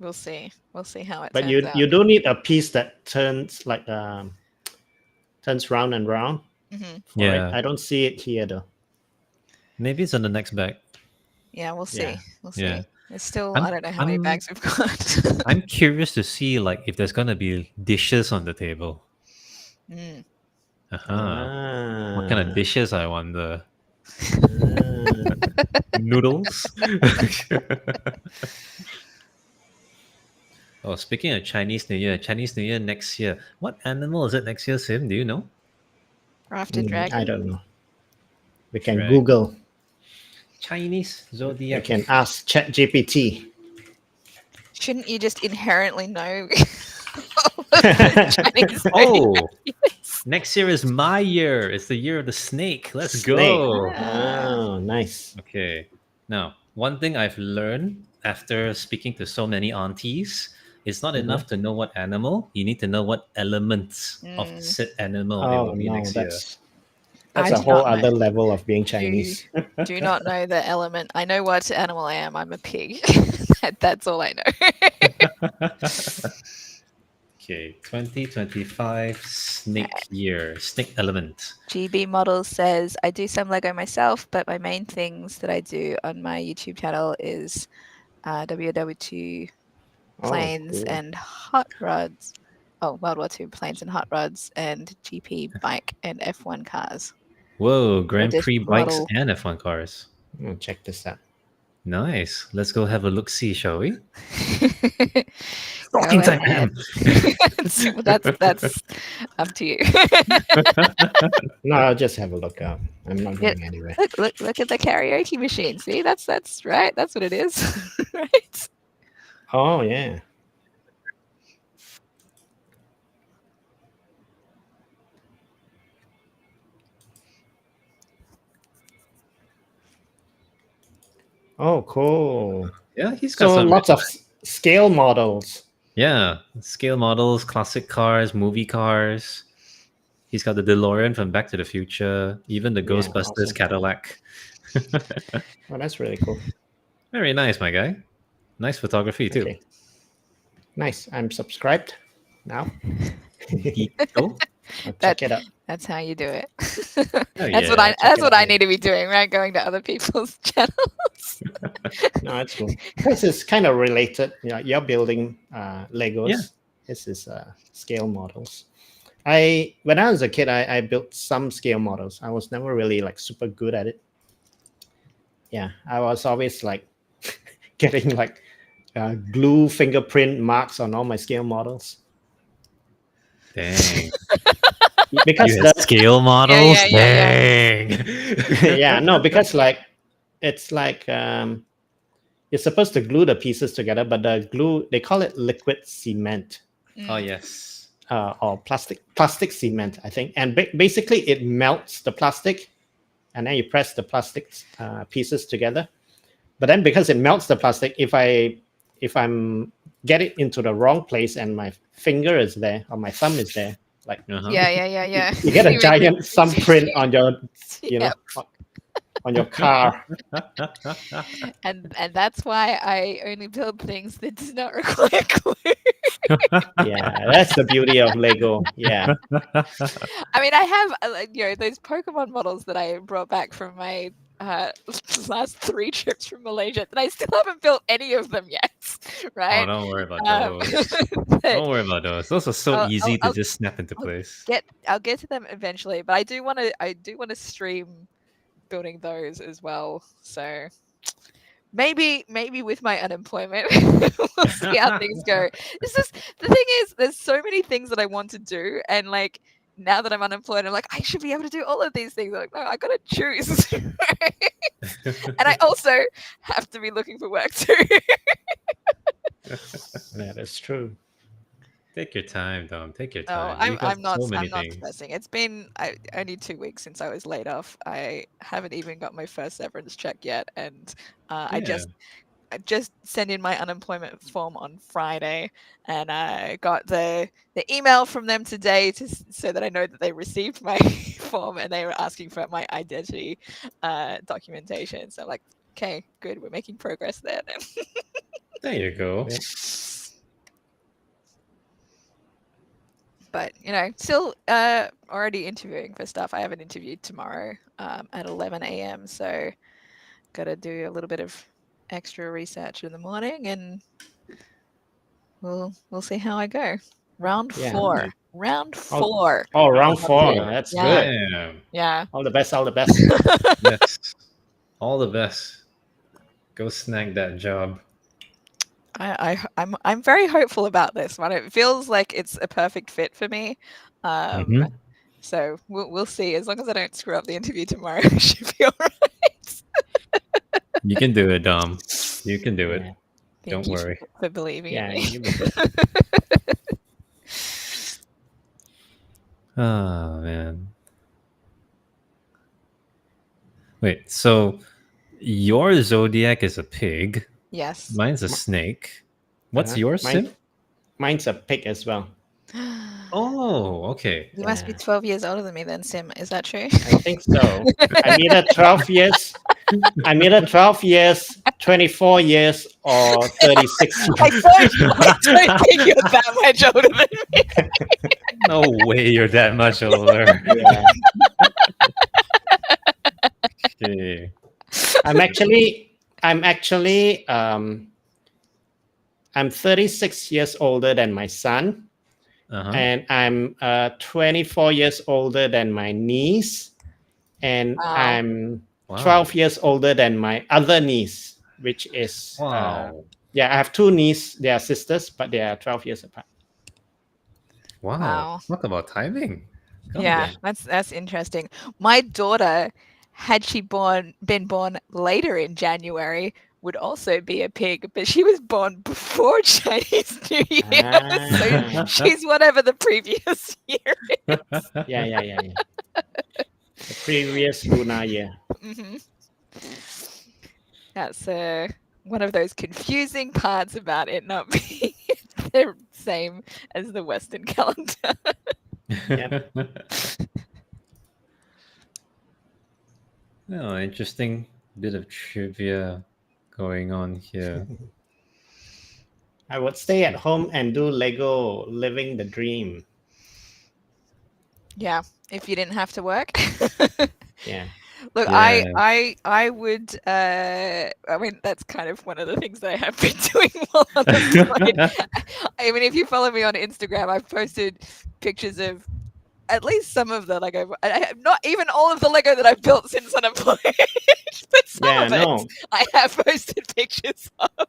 Speaker 1: We'll see. We'll see how it
Speaker 3: But
Speaker 1: turns out.
Speaker 3: you do need a piece that turns like turns round and round.
Speaker 1: Mhm.
Speaker 3: for it.
Speaker 2: Yeah.
Speaker 3: I don't see it here though.
Speaker 2: Maybe it's on the next bag.
Speaker 1: Yeah, we'll see.
Speaker 3: Yeah.
Speaker 1: We'll see.
Speaker 2: Yeah.
Speaker 1: It's still
Speaker 2: I'm-
Speaker 1: I don't know how many
Speaker 2: I'm-
Speaker 1: bags we've got.
Speaker 2: I'm curious to see like if there's gonna be dishes on the table.
Speaker 1: Mm.
Speaker 2: Uh-huh. What kind of dishes, I wonder?
Speaker 3: Ah.
Speaker 2: Noodles? Oh, speaking of Chinese New Year next year. What animal is it next year, Sim? Do you know?
Speaker 1: Rafted dragon.
Speaker 3: I don't know. We can
Speaker 2: Dragon.
Speaker 3: Google.
Speaker 2: Chinese
Speaker 3: You
Speaker 2: zodiac.
Speaker 3: can ask ChatGPT.
Speaker 1: Shouldn't you just inherently know all of the Chinese
Speaker 2: Oh,
Speaker 1: zodiacs?
Speaker 2: next year is my year. It's the year of the snake. Let's
Speaker 3: Snake.
Speaker 2: go.
Speaker 3: Oh, nice.
Speaker 2: Okay. Now, one thing I've learned after speaking to so many aunties, it's not enough to know what animal. You need to know what elements of said animal it
Speaker 3: Oh
Speaker 2: will be
Speaker 3: no,
Speaker 2: next year.
Speaker 3: that's
Speaker 1: I
Speaker 3: a
Speaker 1: do
Speaker 3: whole
Speaker 1: not know.
Speaker 3: other level of being Chinese.
Speaker 1: Do not know the element. I know what animal I am. I'm a pig. That's all I know.
Speaker 2: Okay, 2025 snake year, snake element.
Speaker 1: GB Models says, I do some Lego myself, but my main things that I do on my YouTube channel is WW2 planes
Speaker 3: cool.
Speaker 1: and hot rods. Oh, World War II planes and hot rods and GP bike and F1 cars.
Speaker 2: Whoa, Grand
Speaker 1: just
Speaker 2: Prix bikes
Speaker 1: model.
Speaker 2: and F1 cars.
Speaker 3: Check this out.
Speaker 2: Nice. Let's go have a look see, shall we?
Speaker 1: Go
Speaker 2: Talking time,
Speaker 1: ahead.
Speaker 2: ma'am.
Speaker 1: Well, that's up to you.
Speaker 3: No, I'll just have a look up. I'm not going anywhere.
Speaker 1: Look at the karaoke machine. See, that's right. That's what it is. Right.
Speaker 3: Oh yeah. Oh, cool.
Speaker 2: Yeah, he's got
Speaker 3: So
Speaker 2: some
Speaker 3: lots of scale models.
Speaker 2: Yeah, scale models, classic cars, movie cars. He's got the DeLorean from Back to the Future, even the
Speaker 3: Yeah,
Speaker 2: Ghostbusters
Speaker 3: awesome.
Speaker 2: Cadillac.
Speaker 3: Oh, that's really cool.
Speaker 2: Very nice, my guy. Nice photography too.
Speaker 3: Okay. Nice. I'm subscribed now.
Speaker 2: Cool.
Speaker 3: I'll check it out.
Speaker 1: That's how you do it.
Speaker 2: Oh,
Speaker 1: That's what
Speaker 2: yeah.
Speaker 1: I. That's
Speaker 3: it
Speaker 1: what
Speaker 3: out,
Speaker 1: I
Speaker 3: yeah.
Speaker 1: need to be doing, right? Going to other people's channels.
Speaker 3: No, that's cool. This is kind of related. You're building Legos.
Speaker 2: Yeah.
Speaker 3: This is scale models. When I was a kid, I built some scale models. I was never really like super good at it. Yeah, I was always like getting like glue fingerprint marks on all my scale models
Speaker 2: Dang.
Speaker 3: because
Speaker 2: You had scale models?
Speaker 1: yeah.
Speaker 2: Dang.
Speaker 3: yeah, no, because like it's like you're supposed to glue the pieces together, but the glue, they call it liquid cement
Speaker 2: Oh, yes.
Speaker 3: or plastic cement, I think. And basically it melts the plastic and then you press the plastic pieces together. But then because it melts the plastic, if I'm get it into the wrong place and my finger is there or my thumb is there, Like
Speaker 1: Yeah.
Speaker 3: you get a
Speaker 1: You make
Speaker 3: giant
Speaker 1: it-
Speaker 3: thumbprint on your, you know,
Speaker 1: Yep.
Speaker 3: on your car.
Speaker 1: And that's why I only build things that does not require glue.
Speaker 3: Yeah, that's the beauty of Lego. Yeah.
Speaker 1: I mean, I have those Pokemon models that I brought back from my last 3 trips from Malaysia that I still haven't built any of them yet.
Speaker 2: Oh,
Speaker 1: Right?
Speaker 2: don't worry about those.
Speaker 1: But
Speaker 2: Don't worry about those. Those are so
Speaker 1: I'll,
Speaker 2: easy to
Speaker 1: I'll
Speaker 2: just snap into
Speaker 1: I'll
Speaker 2: place.
Speaker 1: I'll get to them eventually. But I do want to stream building those as well. So maybe with my unemployment we'll see how things go. It's just the thing is there's so many things that I want to do, and like now that I'm unemployed I'm like I should be able to do all of these things. I'm like, no, I gotta choose. And I also have to be looking for work too.
Speaker 3: Yeah, that's true.
Speaker 2: Take your time, Dom. Take your
Speaker 1: No,
Speaker 2: time. You got
Speaker 1: I'm not
Speaker 2: so many
Speaker 1: I'm not
Speaker 2: things.
Speaker 1: stressing. It's been only 2 weeks since I was laid off. I haven't even got my first severance check yet, and I just sent in my unemployment form on Friday, and I got the email from them today so that I know that they received my form, and they were asking for my identity documentation. So I'm like, okay, good, we're making progress there then.
Speaker 2: There you go.
Speaker 3: Yep.
Speaker 1: But still already interviewing for stuff. I have an interview tomorrow at 11 a.m. So got to do a little bit of extra research in the morning, and we'll see how I go. Round
Speaker 3: Yeah.
Speaker 1: 4. Round 4.
Speaker 3: Oh, round 4.
Speaker 2: four.
Speaker 3: That's
Speaker 1: Yeah.
Speaker 3: good.
Speaker 2: Damn.
Speaker 1: Yeah.
Speaker 3: All the best. All the best.
Speaker 2: Yes. All the best. Go snag that job.
Speaker 1: I'm very hopeful about this one. It feels like it's a perfect fit for me.
Speaker 2: Mhm.
Speaker 1: So we'll see. As long as I don't screw up the interview tomorrow, I should be all right.
Speaker 2: You can do it, Dom. You can do
Speaker 3: Yeah.
Speaker 2: it.
Speaker 1: Thank
Speaker 2: Don't
Speaker 1: you
Speaker 2: worry.
Speaker 1: for believing
Speaker 3: Yeah,
Speaker 1: in me.
Speaker 3: you be good.
Speaker 2: Oh man. Wait, so your zodiac is a pig.
Speaker 1: Yes.
Speaker 2: Mine's a snake. What's yours,
Speaker 3: Mine-
Speaker 2: Sim?
Speaker 3: Mine's a pig as well.
Speaker 2: Oh, okay.
Speaker 1: You must be
Speaker 3: Yeah.
Speaker 1: 12 years older than me then, Sim. Is that true?
Speaker 3: I think so. I'm either 12 years. I'm either 12 years, 24 years, or 36
Speaker 1: I
Speaker 3: years.
Speaker 1: don't think you're that much older than me.
Speaker 2: No way you're that much older.
Speaker 3: Yeah.
Speaker 2: Okay.
Speaker 3: I'm actually I'm 36 years older than my son,
Speaker 2: Uh-huh.
Speaker 3: and I'm 24 years older than my niece, and
Speaker 1: Wow.
Speaker 3: I'm
Speaker 2: Wow.
Speaker 3: 12 years older than my other niece, which is
Speaker 2: Wow.
Speaker 3: yeah, I have 2 nieces. They are sisters, but they are 12 years apart.
Speaker 2: Wow.
Speaker 1: Wow.
Speaker 2: Talk about timing. Come
Speaker 1: Yeah,
Speaker 2: on.
Speaker 1: that's interesting. My daughter, had she been born later in January, would also be a pig, but she was born before Chinese New Year, so she's whatever the previous year is.
Speaker 3: Yeah. The previous lunar year.
Speaker 1: Hmm. That's one of those confusing parts about it not being the same as the Western calendar.
Speaker 3: Yep.
Speaker 2: Oh, interesting bit of trivia going on here.
Speaker 3: I would stay at home and do Lego, living the dream.
Speaker 1: Yeah, if you didn't have to work.
Speaker 3: Yeah.
Speaker 1: Look,
Speaker 2: Yeah.
Speaker 1: I would. I mean, that's kind of one of the things that I have been doing while unemployed. I mean, if you follow me on Instagram, I've posted pictures of at least some of the Lego. Not even all of the Lego that I've built since unemployed, but some
Speaker 3: Yeah,
Speaker 1: of it
Speaker 3: no.
Speaker 1: I have posted pictures of.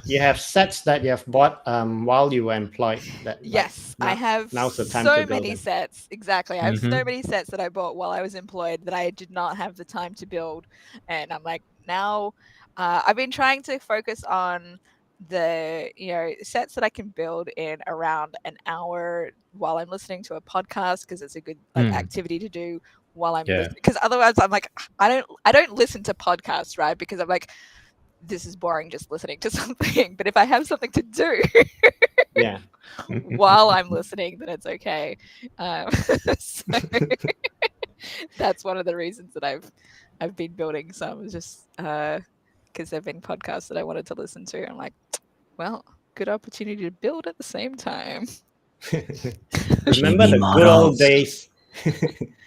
Speaker 3: You have sets that you have bought while you were employed. That like,
Speaker 1: Yes, I have
Speaker 3: now's the time
Speaker 1: so
Speaker 3: to build
Speaker 1: many
Speaker 3: them.
Speaker 1: sets. Exactly. I have so
Speaker 2: Mhm.
Speaker 1: many sets that I bought while I was employed that I did not have the time to build. And I'm like, now I've been trying to focus on the sets that I can build in around an hour while I'm listening to a podcast, because it's a good activity to do while I'm
Speaker 2: Yeah.
Speaker 1: listening. Because otherwise I'm like, I don't listen to podcasts, right? Because I'm like, this is boring just listening to something. But if I have something to do
Speaker 3: Yeah.
Speaker 1: while I'm listening, then it's okay. So that's one of the reasons that I've been building some, is just because there've been podcasts that I wanted to listen to. I'm like, well, good opportunity to build at the same time.
Speaker 3: Remember
Speaker 5: GB
Speaker 3: the good
Speaker 5: models.
Speaker 3: old days?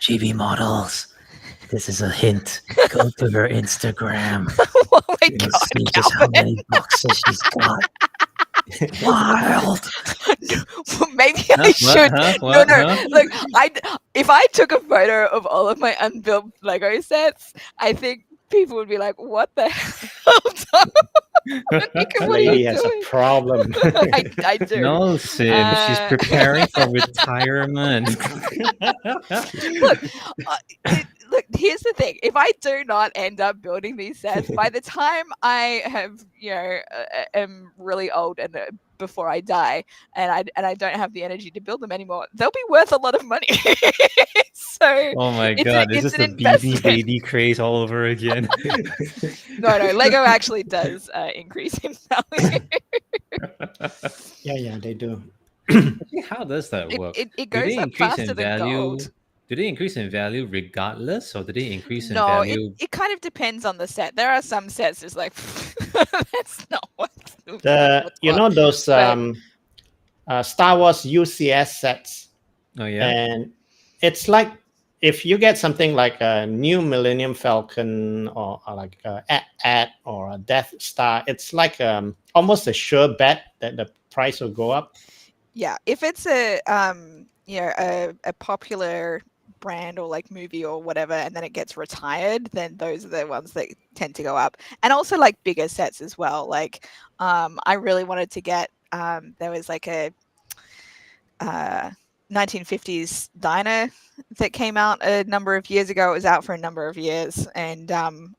Speaker 5: GB models. This is a hint. Go to her Instagram.
Speaker 1: Oh my
Speaker 5: and
Speaker 1: god,
Speaker 5: see just how
Speaker 1: Calvin.
Speaker 5: many boxes she's got. Wild.
Speaker 1: Maybe I should.
Speaker 2: What?
Speaker 1: No. Look, if I took a photo of all of my unbuilt Lego sets, I think people would be like, "What the hell, Tom? Dominica, what are
Speaker 3: Lady
Speaker 1: you
Speaker 3: has
Speaker 1: doing?"
Speaker 3: a problem.
Speaker 1: I do.
Speaker 2: No, Sim. She's preparing for retirement.
Speaker 1: Look, look. Here's the thing: if I do not end up building these sets by the time I have, am really old and before I die, and I don't have the energy to build them anymore, they'll be worth a lot of money. So
Speaker 2: Oh my
Speaker 1: it's
Speaker 2: god,
Speaker 1: it's
Speaker 2: this is
Speaker 1: an
Speaker 2: the BB
Speaker 1: investment.
Speaker 2: baby craze all over again.
Speaker 1: No, Lego actually does increase in value.
Speaker 3: Yeah, they do.
Speaker 2: Actually, how does that work?
Speaker 1: It
Speaker 2: Do
Speaker 1: goes
Speaker 2: they
Speaker 1: up
Speaker 2: increase
Speaker 1: faster
Speaker 2: in
Speaker 1: than
Speaker 2: value?
Speaker 1: gold.
Speaker 2: Do they increase in value regardless, or do they increase in
Speaker 1: No,
Speaker 2: value?
Speaker 1: it kind of depends on the set. There are some sets that's like that's not what
Speaker 3: Those Star Wars UCS sets,
Speaker 2: Oh yeah.
Speaker 3: and it's like if you get something like a new Millennium Falcon or like a AT or a Death Star, it's like almost a sure bet that the price will go up.
Speaker 1: Yeah, if it's a a popular brand or like movie or whatever, and then it gets retired, then those are the ones that tend to go up. And also like bigger sets as well. Like I really wanted to get there was like a 1950s diner that came out a number of years ago. It was out for a number of years, and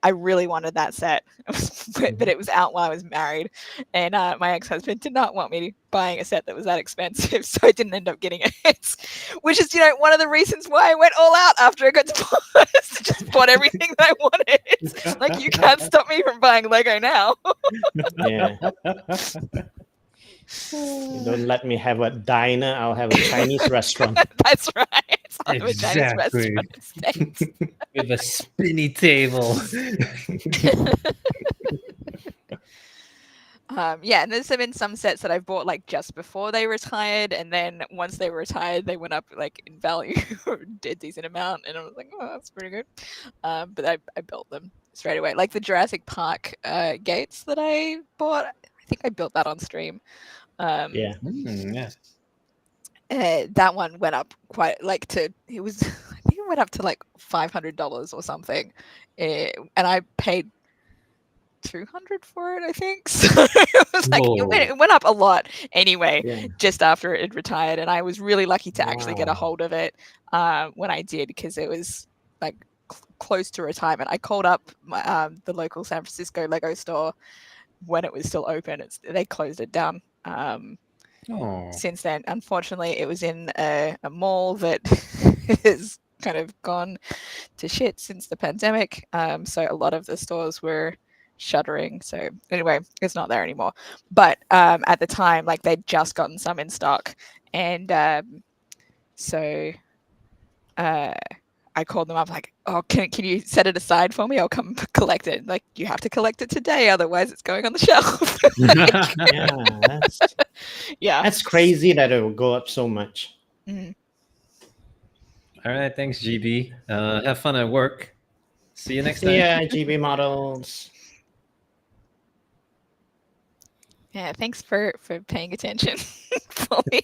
Speaker 1: I really wanted that set, but it was out while I was married, and my ex-husband did not want me buying a set that was that expensive, so I didn't end up getting it. Which is, one of the reasons why I went all out after I got divorced. Just bought everything that I wanted. Like, you can't stop me from buying Lego now.
Speaker 3: Yeah. You don't let me have a diner, I'll have a Chinese restaurant.
Speaker 1: That's right. I'll have a Chinese
Speaker 2: Exactly.
Speaker 1: restaurant instead.
Speaker 2: With a spinny table.
Speaker 1: Yeah, and there's been some sets that I've bought like just before they retired, and then once they were retired, they went up like in value a decent amount, and I was like, oh, that's pretty good. But I built them straight away, like the Jurassic Park gates that I bought. I think I built that on stream.
Speaker 3: Yeah.
Speaker 2: Yeah.
Speaker 1: That one went up quite I think it went up to like $500 or something, and I paid $200 for it, I think. So it was like it went up a lot anyway.
Speaker 3: Yeah.
Speaker 1: Just after it had retired, and I was really lucky to actually get a hold of it when I did, because it was like close to retirement. I called up the local San Francisco Lego store when it was still open. They closed it down since then. Unfortunately, it was in a mall that has kind of gone to shit since the pandemic. So a lot of the stores were shuttering. So anyway, it's not there anymore. But at the time, like, they'd just gotten some in stock, and so I called them up like, oh, can you set it aside for me? I'll come collect it. Like, you have to collect it today, otherwise it's going on the shelf.
Speaker 3: That's crazy that it will go up so much.
Speaker 1: Mm.
Speaker 2: All right, thanks, GB. Have fun at work. See you next time.
Speaker 3: Yeah, GB models.
Speaker 1: Yeah, thanks for paying attention for me.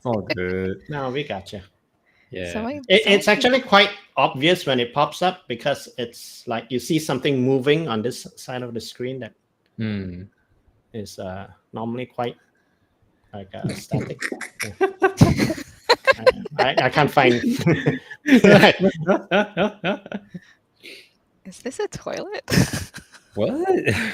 Speaker 2: All good.
Speaker 3: No, we got you.
Speaker 2: Yeah.
Speaker 3: It's actually quite obvious when it pops up, because it's like you see something moving on this side of the screen that is normally quite like static. I can't find.
Speaker 1: Is this a toilet?
Speaker 2: What?
Speaker 1: I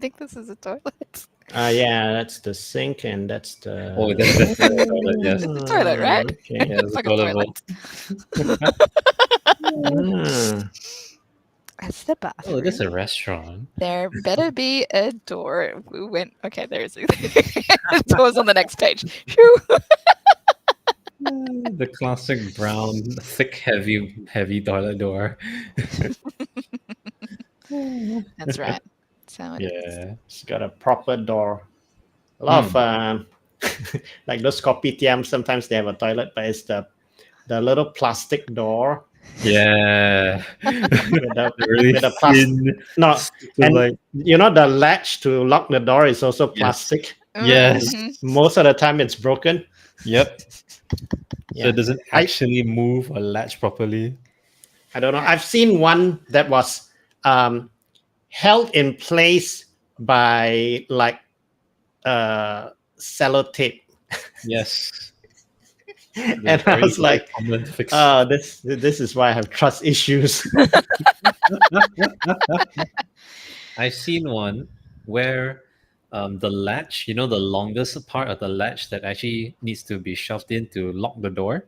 Speaker 1: think this is a toilet.
Speaker 3: Yeah, that's the sink, and that's the.
Speaker 2: Oh, that's the toilet. Yes.
Speaker 1: It's a toilet, right?
Speaker 3: Okay.
Speaker 2: Yeah, it's
Speaker 1: Like
Speaker 2: a
Speaker 1: a
Speaker 2: toilet.
Speaker 1: toilet. That's the bathroom.
Speaker 2: Oh, that's a restaurant.
Speaker 1: There better be a door. We went. Okay, there's the door's on the next page. Phew.
Speaker 2: The classic brown, thick, heavy toilet door.
Speaker 1: That's right. So it is.
Speaker 2: Yeah.
Speaker 3: It's got a proper door. A lot of like those kopitiam, sometimes they have a toilet, but it's the little plastic door
Speaker 2: Yeah.
Speaker 3: with the
Speaker 2: Really
Speaker 3: with a plastic.
Speaker 2: thin.
Speaker 3: No, and
Speaker 2: like,
Speaker 3: you know the latch to lock the door is also plastic.
Speaker 2: Yes.
Speaker 1: Mhm.
Speaker 3: Most of the time, it's broken.
Speaker 2: Yep.
Speaker 3: Yeah.
Speaker 2: So it doesn't actually move or latch properly.
Speaker 3: I don't know. I've seen one that was held in place by like sellotape,
Speaker 2: Yes.
Speaker 3: and I was like,
Speaker 2: common fix.
Speaker 3: this is why I have trust issues.
Speaker 2: I've seen one where the latch, the longest part of the latch that actually needs to be shoved in to lock the door,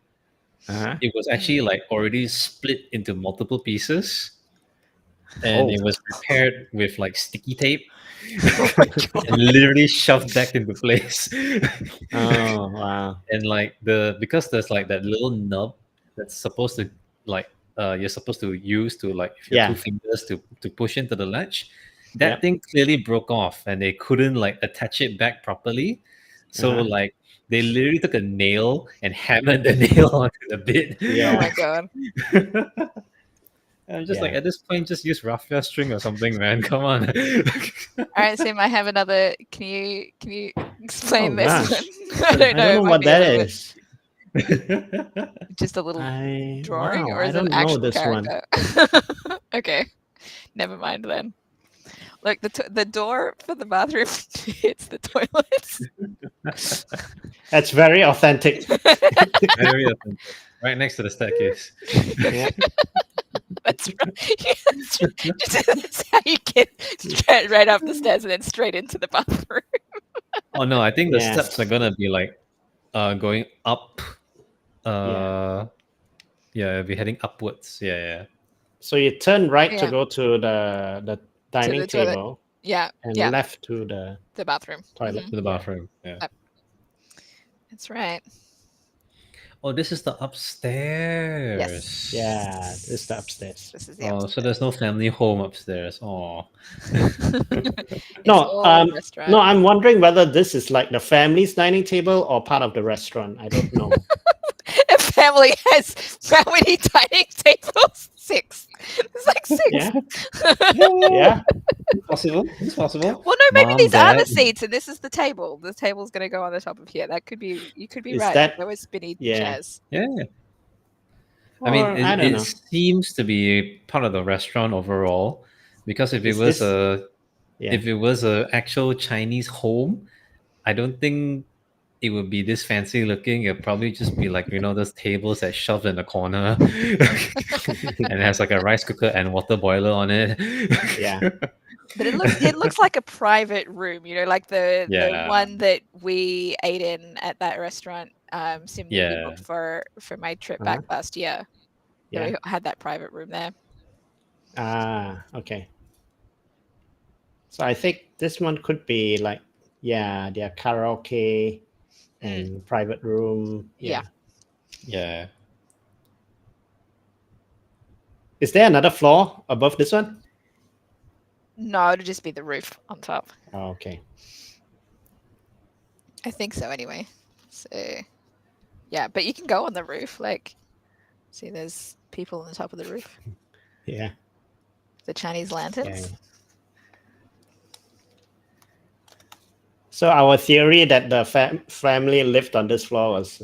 Speaker 3: Uh-huh.
Speaker 2: it was actually like already split into multiple pieces. And it was prepared with like sticky tape and literally shoved back into place.
Speaker 3: Oh wow!
Speaker 2: And like because there's like that little nub that's supposed to like you're supposed to use to like if your
Speaker 3: Yeah.
Speaker 2: two fingers to push into the latch. That
Speaker 3: Yep.
Speaker 2: thing clearly broke off and they couldn't like attach it back properly. So
Speaker 3: Uh-huh.
Speaker 2: like they literally took a nail and hammered the nail onto the bit.
Speaker 1: Oh
Speaker 3: Yeah.
Speaker 1: my god.
Speaker 2: I'm just like
Speaker 3: Yeah.
Speaker 2: at this point just use raffia string or something, man. Come on.
Speaker 1: All right, Sim, I have another. Can you explain
Speaker 3: Oh,
Speaker 1: this
Speaker 3: gosh.
Speaker 1: one? I don't know.
Speaker 3: I don't know
Speaker 1: it might
Speaker 3: what
Speaker 1: be a
Speaker 3: that
Speaker 1: little bit-
Speaker 3: is.
Speaker 1: Just a little drawing,
Speaker 3: Wow,
Speaker 1: or
Speaker 3: I
Speaker 1: is it an
Speaker 3: don't know
Speaker 1: actual
Speaker 3: this one.
Speaker 1: character? Okay, never mind then. Look, the door for the bathroom hits the toilet.
Speaker 3: That's very authentic.
Speaker 2: Very authentic. Right next to the staircase.
Speaker 3: Yeah.
Speaker 1: That's right. That's how you get straight right up the stairs and then straight into the bathroom.
Speaker 2: Oh no, I think the
Speaker 3: Yeah.
Speaker 2: steps are gonna be like going up. It'll be heading upwards. Yeah.
Speaker 3: So you turn right to
Speaker 1: Yeah.
Speaker 3: go to the dining
Speaker 1: the toilet.
Speaker 3: table
Speaker 1: Yeah,
Speaker 3: and
Speaker 1: yeah,
Speaker 3: left to the
Speaker 1: the bathroom.
Speaker 3: toilet.
Speaker 1: Mhm.
Speaker 2: To the bathroom. Yeah.
Speaker 1: That's right.
Speaker 2: Oh, this is the upstairs.
Speaker 1: Yes.
Speaker 3: Yeah, this is the upstairs.
Speaker 1: This is the
Speaker 2: Oh, so
Speaker 1: upstairs.
Speaker 2: there's no family home upstairs. Oh.
Speaker 1: It's
Speaker 3: No,
Speaker 1: all restaurant.
Speaker 3: No, I'm wondering whether this is like the family's dining table or part of the restaurant. I don't know.
Speaker 1: A family has how many dining tables? 6. It's like 6.
Speaker 3: Yeah. Yeah.
Speaker 2: Possible. It's possible.
Speaker 1: Well, no, maybe
Speaker 2: Mom,
Speaker 1: these are the
Speaker 2: Dad.
Speaker 1: seats, and this is the table. The table's going to go on the top of here. That could be. You could be
Speaker 3: Is
Speaker 1: right.
Speaker 3: that-
Speaker 1: There were spinny
Speaker 3: Yeah.
Speaker 1: chairs.
Speaker 2: Yeah.
Speaker 3: Or,
Speaker 2: I mean,
Speaker 3: I don't
Speaker 2: it
Speaker 3: know.
Speaker 2: seems to be part of the restaurant overall, because if it
Speaker 3: Is
Speaker 2: was
Speaker 3: this- Yeah.
Speaker 2: if it was a actual Chinese home, I don't think it would be this fancy looking. It'd probably just be like those tables that shoved in the corner, and has like a rice cooker and water boiler on it.
Speaker 3: Yeah.
Speaker 1: But it looks like a private room. Like the
Speaker 2: Yeah.
Speaker 1: one that we ate in at that restaurant. Sim that we
Speaker 2: Yeah.
Speaker 1: booked for my trip
Speaker 3: Uh-huh.
Speaker 1: back last year.
Speaker 3: Yeah.
Speaker 1: We had that private room there.
Speaker 3: Ah, okay. So I think this one could be like, yeah, their karaoke and private room.
Speaker 1: Yeah.
Speaker 2: Yeah.
Speaker 3: Is there another floor above this one?
Speaker 1: No, it'll just be the roof on top.
Speaker 3: Oh, okay.
Speaker 1: I think so anyway. So yeah, but you can go on the roof. Like, see, there's people on the top of the roof.
Speaker 3: Yeah.
Speaker 1: The Chinese lanterns.
Speaker 3: Yeah. So our theory that the family lived on this floor was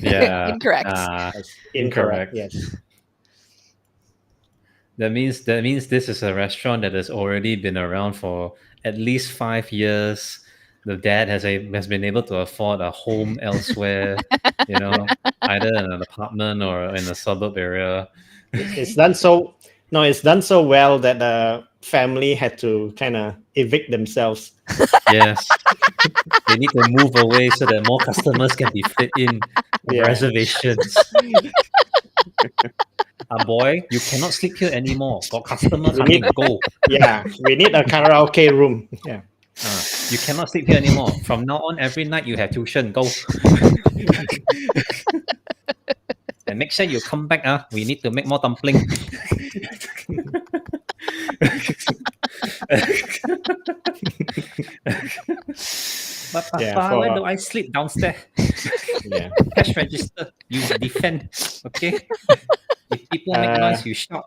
Speaker 2: Yeah.
Speaker 1: Incorrect.
Speaker 3: was
Speaker 2: Incorrect.
Speaker 3: incorrect. Yes.
Speaker 2: That means this is a restaurant that has already been around for at least 5 years. The dad has been able to afford a home elsewhere, either in an apartment or in a suburb area.
Speaker 3: It's done so. No, it's done so well that the family had to kind of evict themselves.
Speaker 2: Yes. They need to move away so that more customers can be fit in
Speaker 3: Yeah.
Speaker 2: reservations. boy, you cannot sleep here anymore. Got customer
Speaker 3: We
Speaker 2: coming.
Speaker 3: need-
Speaker 2: Go.
Speaker 3: Yeah, we need a karaoke room. Yeah.
Speaker 2: You cannot sleep here anymore. From now on, every night you have tuition. Go. And make sure you come back. We need to make more dumpling. But Papa,
Speaker 3: Yeah,
Speaker 2: where do I sleep? Downstairs.
Speaker 3: Yeah.
Speaker 2: Cash register. You defend. Okay. If people make noise, you shout.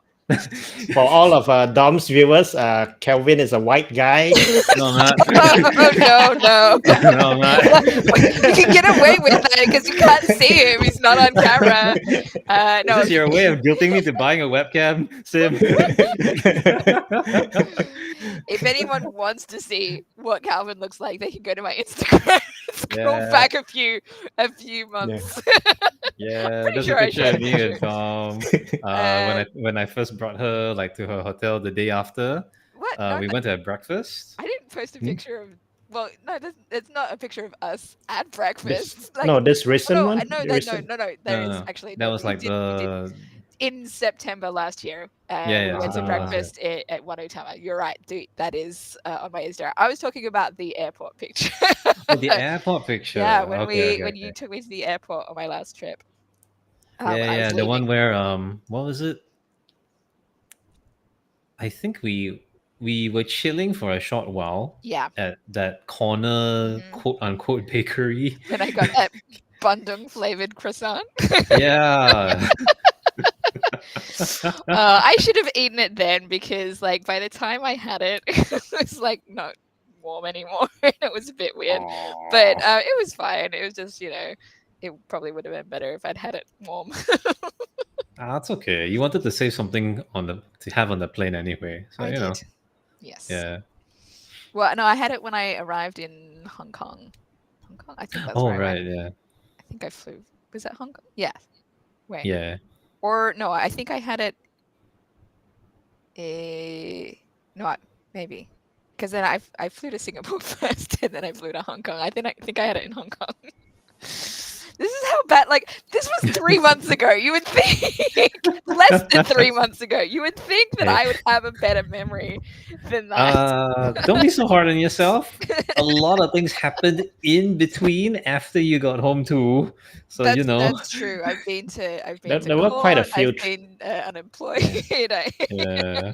Speaker 3: For all of Dom's viewers, Kelvin is a white guy.
Speaker 2: No, I'm not.
Speaker 1: No.
Speaker 2: No, I'm not.
Speaker 1: You can get away with that because you can't see him. He's not on camera. No,
Speaker 2: Is this your way of guilting me to buying a webcam, Sim?
Speaker 1: if anyone wants to see what Calvin looks like, they can go to my Instagram. Scroll
Speaker 2: Yeah.
Speaker 1: back a few months.
Speaker 2: Yeah,
Speaker 1: Pretty
Speaker 2: there's
Speaker 1: sure
Speaker 2: a
Speaker 1: I
Speaker 2: picture of
Speaker 1: showed
Speaker 2: me
Speaker 1: you.
Speaker 2: and Tom. When I first brought her like to her hotel the day after,
Speaker 1: What? No,
Speaker 2: we went to have breakfast.
Speaker 1: I didn't post a
Speaker 3: Hmm?
Speaker 1: picture of. Well, no, it's not a picture of us at breakfast.
Speaker 3: This recent
Speaker 1: no,
Speaker 3: one.
Speaker 1: no,
Speaker 3: Recent-
Speaker 1: There
Speaker 2: No,
Speaker 1: is
Speaker 2: no,
Speaker 1: actually.
Speaker 2: that was
Speaker 1: we
Speaker 2: like
Speaker 1: did- we did
Speaker 2: the
Speaker 1: in September last year.
Speaker 2: Yeah,
Speaker 1: We went to
Speaker 2: September last
Speaker 1: breakfast at One Otama. You're right, dude. That is on my Instagram. I was talking about the airport picture.
Speaker 2: the airport picture.
Speaker 1: Yeah, when
Speaker 2: Okay,
Speaker 1: when you took me to the airport on my last trip.
Speaker 2: yeah,
Speaker 1: when I was
Speaker 2: yeah, the
Speaker 1: leaving.
Speaker 2: one where what was it? I think we were chilling for a short while
Speaker 1: Yeah,
Speaker 2: at that corner
Speaker 1: Mhm.
Speaker 2: quote unquote bakery.
Speaker 1: when I got that Bandung flavored croissant.
Speaker 2: Yeah.
Speaker 1: I should have eaten it then because, like, by the time I had it, it was like not warm anymore. It was a bit weird, but it was fine. It was just, it probably would have been better if I'd had it warm.
Speaker 2: That's okay. You wanted to save something to have on the plane anyway. So
Speaker 1: I
Speaker 2: you know.
Speaker 1: did. Yes.
Speaker 2: Yeah.
Speaker 1: Well, no, I had it when I arrived in Hong Kong. Hong Kong? I think that's
Speaker 2: Oh
Speaker 1: where I
Speaker 2: right,
Speaker 1: went.
Speaker 2: yeah.
Speaker 1: I think I flew. Was that Hong Kong? Yeah. Wait.
Speaker 2: Yeah.
Speaker 1: Or no, I think I had it. No, maybe, because then I flew to Singapore first, and then I flew to Hong Kong. I think I had it in Hong Kong. This is how bad. Like, this was 3 months ago. You would think less than 3 months ago. You would think that I would have a better memory than that.
Speaker 2: Don't be so hard on yourself. A lot of things happened in between after you got home too. So
Speaker 1: That's true. I've been to
Speaker 3: There were quite a
Speaker 1: court,
Speaker 3: few
Speaker 1: I've been unemployed.
Speaker 2: Yeah.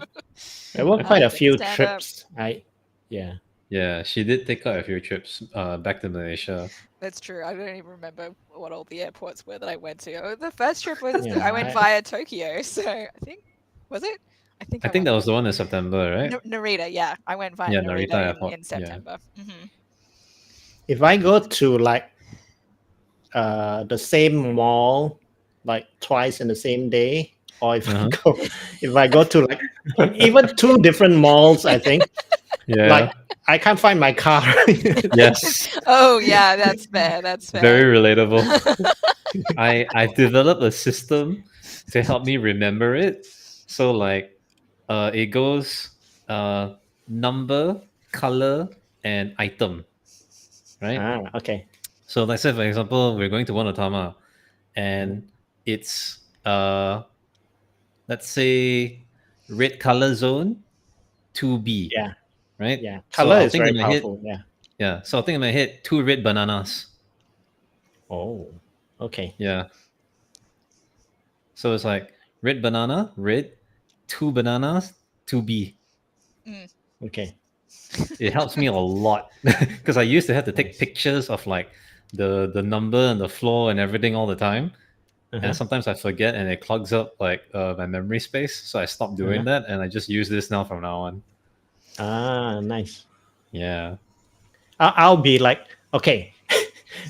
Speaker 3: There were quite a
Speaker 1: Take a
Speaker 3: few
Speaker 1: stand up.
Speaker 3: trips. Yeah.
Speaker 2: Yeah, she did take out a few trips back to Malaysia.
Speaker 1: That's true. I don't even remember what all the airports were that I went to. Oh, the first trip was
Speaker 3: Yeah,
Speaker 1: I went
Speaker 3: I-
Speaker 1: via Tokyo, so I think was it? I think
Speaker 2: I think that was the one in September, right?
Speaker 1: Narita. Yeah, I went via
Speaker 2: Yeah,
Speaker 1: Narita,
Speaker 2: Narita Airport,
Speaker 1: in
Speaker 2: yeah.
Speaker 1: September. Mhm.
Speaker 3: If I go to like the same mall like twice in the same day, or if I go to like even two different malls, I think
Speaker 2: Yeah.
Speaker 3: like I can't find my car.
Speaker 2: Yes.
Speaker 1: Oh yeah, that's fair. That's fair.
Speaker 2: Very relatable. I've developed a system to help me remember it. So like it goes number, color, and item. Right?
Speaker 3: Okay.
Speaker 2: So let's say for example, we're going to Wanatama and it's let's say red color zone 2B.
Speaker 3: Yeah.
Speaker 2: Right?
Speaker 3: Yeah.
Speaker 2: So
Speaker 3: Color
Speaker 2: I'll
Speaker 3: is
Speaker 2: think
Speaker 3: very
Speaker 2: in my head-
Speaker 3: powerful. Yeah.
Speaker 2: Yeah. So I'll think in my head 2 red bananas.
Speaker 3: Oh. Okay.
Speaker 2: Yeah. So it's like red banana, red, 2 bananas, 2B.
Speaker 3: Okay.
Speaker 2: It helps me a lot because I used to have to take pictures of like the number and the floor and everything all the time. And sometimes I forget and it clogs up like my memory space. So I stopped doing that and I just use this now from now on.
Speaker 3: Nice.
Speaker 2: Yeah.
Speaker 3: I'll be like, okay,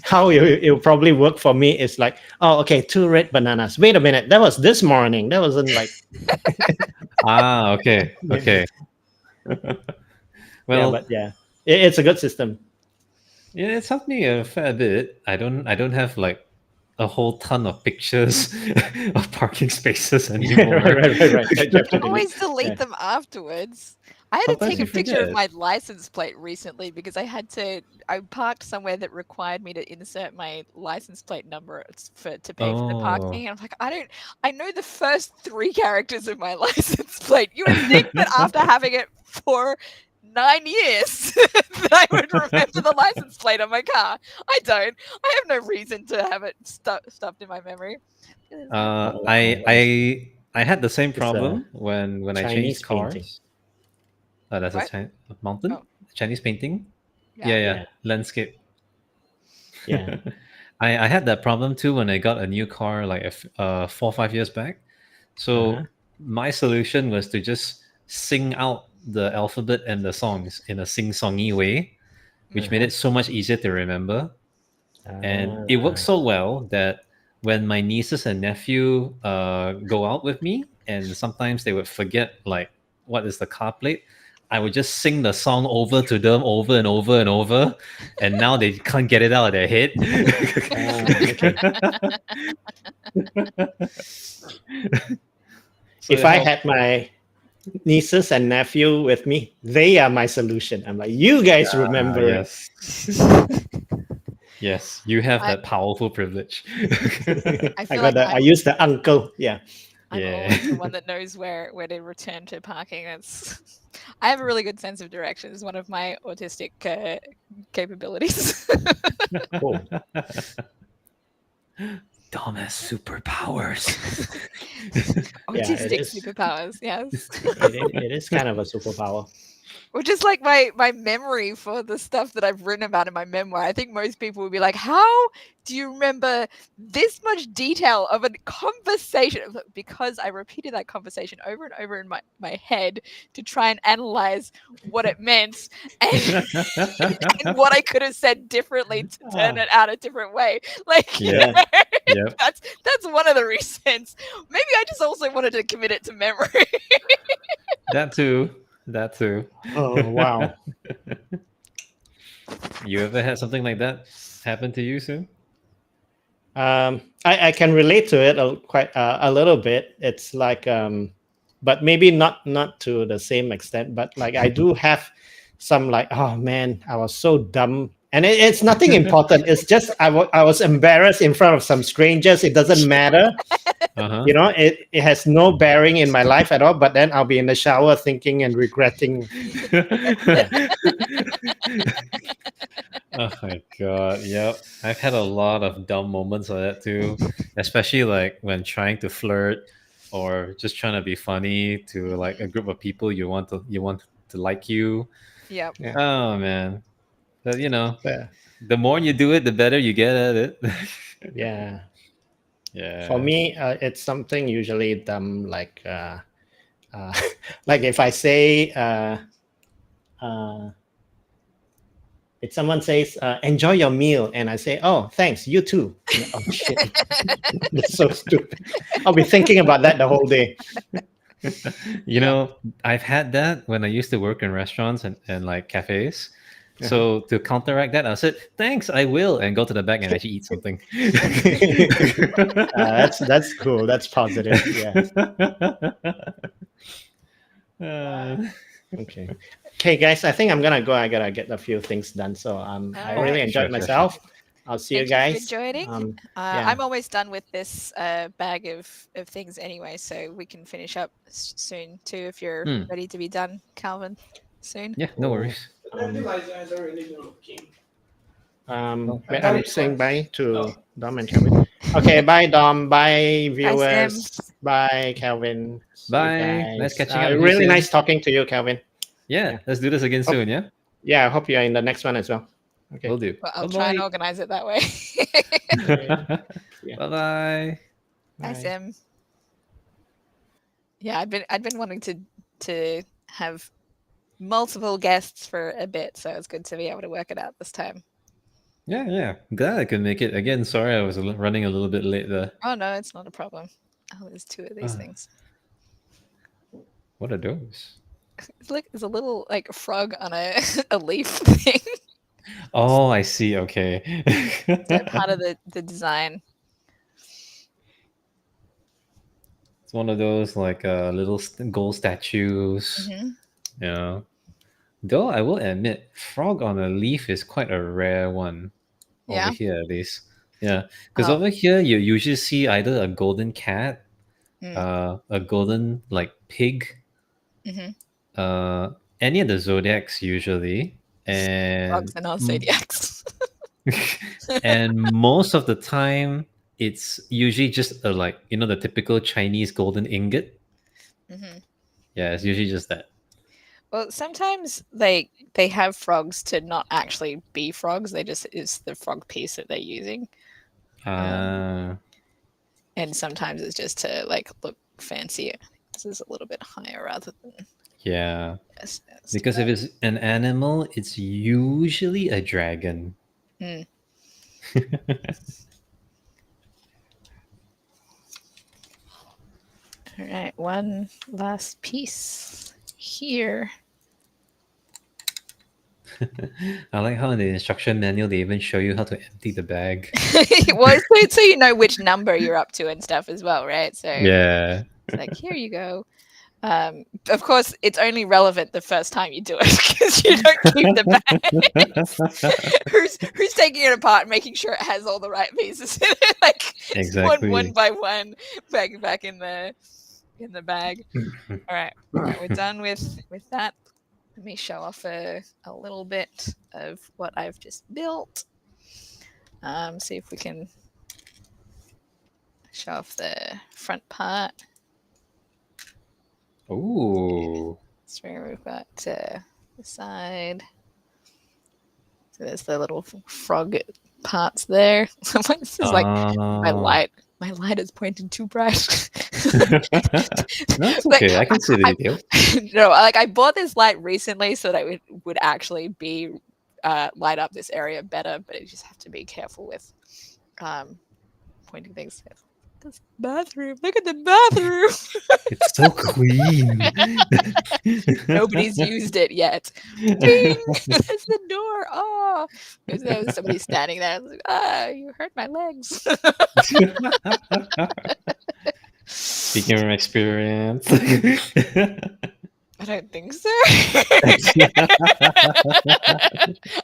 Speaker 3: how it'll probably work for me is like, oh, okay, 2 red bananas. Wait a minute, that was this morning. That wasn't like.
Speaker 2: Okay. Okay. Well,
Speaker 3: it's a good system.
Speaker 2: yeah, it's helped me a fair bit. I don't have like a whole ton of pictures of parking spaces anymore.
Speaker 3: right.
Speaker 1: You can always delete them afterwards. I had to
Speaker 2: Sometimes
Speaker 1: take a
Speaker 2: you
Speaker 1: picture of
Speaker 2: forget.
Speaker 1: my license plate recently because I parked somewhere that required me to insert my license plate number to pay for the
Speaker 2: Oh.
Speaker 1: parking. And I'm like, I know the first 3 characters of my license plate. You would think that after having it for 9 years that I would remember the license plate on my car. I don't. I have no reason to have it stuffed in my memory.
Speaker 2: I had the same
Speaker 3: It's a
Speaker 2: problem when I changed
Speaker 3: Chinese painting.
Speaker 2: cars. That's
Speaker 1: What?
Speaker 2: a mountain,
Speaker 1: Oh.
Speaker 2: Chinese painting.
Speaker 1: Yeah.
Speaker 3: Yeah.
Speaker 2: Landscape.
Speaker 3: Yeah.
Speaker 2: I had that problem too when I got a new car like 4 or 5 years back. So
Speaker 3: Uh-huh.
Speaker 2: my solution was to just sing out the alphabet and the songs in a sing-songy way, which made
Speaker 3: Uh-huh.
Speaker 2: it so much easier to remember. And it worked
Speaker 3: Ah.
Speaker 2: so well that when my nieces and nephew go out with me, and sometimes they would forget like what is the car plate, I would just sing the song over to them over and over and over, and now they can't get it out of their head.
Speaker 3: Okay.
Speaker 2: So
Speaker 3: If
Speaker 2: it
Speaker 3: I
Speaker 2: helped.
Speaker 3: had my nieces and nephew with me, they are my solution. I'm like, you guys remember it.
Speaker 2: Yes. Yes, you have
Speaker 1: I-
Speaker 2: that powerful privilege.
Speaker 1: I feel like
Speaker 3: I use the uncle. Yeah.
Speaker 1: I'm
Speaker 2: Yeah.
Speaker 1: always the one that knows where to return to parking. That's I have a really good sense of direction. It's one of my autistic capabilities.
Speaker 3: Cool.
Speaker 5: Dom has superpowers.
Speaker 3: Yeah, it
Speaker 1: Autistic
Speaker 3: is.
Speaker 1: superpowers, yes.
Speaker 3: It is kind of a superpower.
Speaker 1: Which is like my memory for the stuff that I've written about in my memoir. I think most people would be like, how do you remember this much detail of a conversation? Because I repeated that conversation over and over in my head to try and analyze what it meant and, and what I could have said differently to turn it out a different way. Like, you
Speaker 2: Yeah.
Speaker 1: know,
Speaker 2: Yep.
Speaker 1: that's one of the reasons. Maybe I just also wanted to commit it to memory.
Speaker 2: That too. That too.
Speaker 3: Oh wow.
Speaker 2: You ever had something like that happen to you soon?
Speaker 3: I can relate to it quite a little bit. It's like, but maybe not to the same extent. But like I do have some like, oh man, I was so dumb, and it's nothing important. It's just I was embarrassed in front of some strangers. It doesn't matter.
Speaker 2: Uh-huh.
Speaker 3: You know, it has no bearing in my life at all. But then I'll be in the shower thinking and regretting.
Speaker 2: Oh my god, yep. I've had a lot of dumb moments like that too, especially like when trying to flirt or just trying to be funny to like a group of people you want to like you.
Speaker 1: Yep.
Speaker 3: Yeah.
Speaker 2: Oh man. But
Speaker 3: Yeah.
Speaker 2: the more you do it, the better you get at it.
Speaker 3: Yeah.
Speaker 2: Yeah.
Speaker 3: For me, it's something usually dumb, like like if I say, if someone says, "Enjoy your meal," and I say, "Oh, thanks, you too." Oh shit, that's so stupid. I'll be thinking about that the whole day.
Speaker 2: I've had that when I used to work in restaurants and like cafes. So to counteract that, I said, "Thanks, I will," and go to the back and actually eat something.
Speaker 3: That's cool. That's positive. Yeah. Okay. Okay, guys. I think I'm gonna go. I gotta get a few things done. So I really
Speaker 1: Alright.
Speaker 3: enjoyed
Speaker 2: Sure.
Speaker 3: myself. I'll see you
Speaker 1: Thank you
Speaker 3: guys.
Speaker 1: for joining.
Speaker 3: Yeah.
Speaker 1: I'm almost done with this bag of things anyway, so we can finish up soon too if you're ready to be done, Calvin, soon.
Speaker 2: Yeah, no worries.
Speaker 4: I realize I don't really know looking.
Speaker 3: I'm saying bye to Dom and Calvin. Okay, bye Dom, bye viewers, bye Calvin. See you
Speaker 2: Bye.
Speaker 3: guys.
Speaker 2: Nice catching up with you,
Speaker 3: Really
Speaker 2: Sim.
Speaker 3: nice talking to you, Calvin.
Speaker 2: Yeah, let's do this again soon. Yeah,
Speaker 3: Yeah, I hope you're in the next one as well. Okay.
Speaker 2: we'll do.
Speaker 1: Well, I'll try and organize it that way.
Speaker 3: Yeah.
Speaker 2: Bye-bye.
Speaker 1: Hi,
Speaker 3: Bye.
Speaker 1: Sim. Yeah, I'd been wanting to have multiple guests for a bit, so it's good to be able to work it out this time.
Speaker 2: Yeah. Glad I could make it. Again, sorry I was running a little bit late there.
Speaker 1: Oh no, it's not a problem. Oh, there's 2 of these things.
Speaker 2: What are those?
Speaker 1: It's like there's a little like frog on a leaf thing.
Speaker 2: Oh, I see. Okay.
Speaker 1: They're part of the design.
Speaker 2: It's one of those like little gold statues.
Speaker 1: Mhm.
Speaker 6: Yeah. Though I will admit, frog on a leaf is quite a rare one over
Speaker 1: Yeah.
Speaker 6: here, at least. Yeah, because
Speaker 1: Oh.
Speaker 6: over here you usually see either a golden cat, a golden like pig, any of the zodiacs usually,
Speaker 1: Frogs
Speaker 6: and
Speaker 1: and our zodiacs.
Speaker 6: and most of the time it's usually just a like the typical Chinese golden ingot. Yeah, it's usually just that.
Speaker 1: Well, sometimes they have frogs to not actually be frogs. They just is the frog piece that they're using, and sometimes it's just to like look fancier. This is a little bit higher rather than
Speaker 6: Yeah,
Speaker 1: yes.
Speaker 6: because if it's an animal, it's usually a dragon.
Speaker 1: All right, one last piece here.
Speaker 6: I like how in the instruction manual they even show you how to empty the bag.
Speaker 1: Well, so you know which number you're up to and stuff as well, right? So
Speaker 6: Yeah.
Speaker 1: it's like, here you go. Of course, it's only relevant the first time you do it because you don't keep the bag. who's taking it apart and making sure it has all the right pieces in it, like
Speaker 6: Exactly.
Speaker 1: one by one, back in the bag. All right, we're done with that. Let me show off a little bit of what I've just built. See if we can show off the front part.
Speaker 6: Ooh.
Speaker 1: That's where we've got the side. So there's the little frog parts there. This is like my light. My light is pointing too bright.
Speaker 6: That's okay. I can see the detail.
Speaker 1: No, like I bought this light recently so that it would actually be light up this area better, but you just have to be careful with pointing things. This bathroom. Look at the bathroom.
Speaker 6: It's so clean.
Speaker 1: Nobody's used it yet. Ding! There's the door. Oh, there's somebody standing there. Like, you hurt my legs.
Speaker 6: Speaking from experience.
Speaker 1: I don't think so.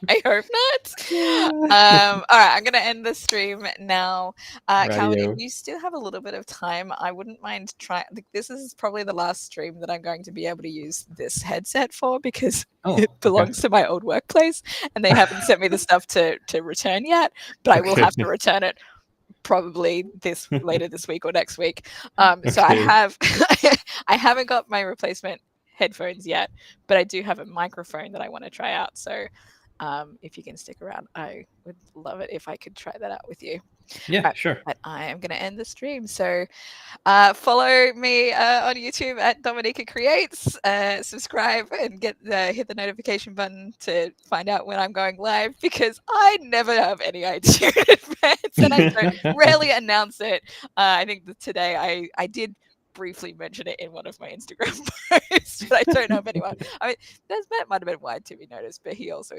Speaker 1: I hope not. All right, I'm gonna end the stream now. Calvin, if you still have a little bit of time, I wouldn't mind trying. This is probably the last stream that I'm going to be able to use this headset for because it belongs to my old workplace, and they haven't sent me the stuff to return yet. But I will have to return it probably later this week or next week. So I haven't got my replacement headphones yet, but I do have a microphone that I want to try out. So if you can stick around, I would love it if I could try that out with you.
Speaker 6: Yeah, sure.
Speaker 1: But I am going to end the stream. So follow me on YouTube at Dominica Creates. Subscribe and hit the notification button to find out when I'm going live, because I never have any idea in advance and I rarely announce it. I think that today I did briefly mention it in one of my Instagram posts, but I don't know if anyone. I mean, Matt might have been wide to be noticed, but he also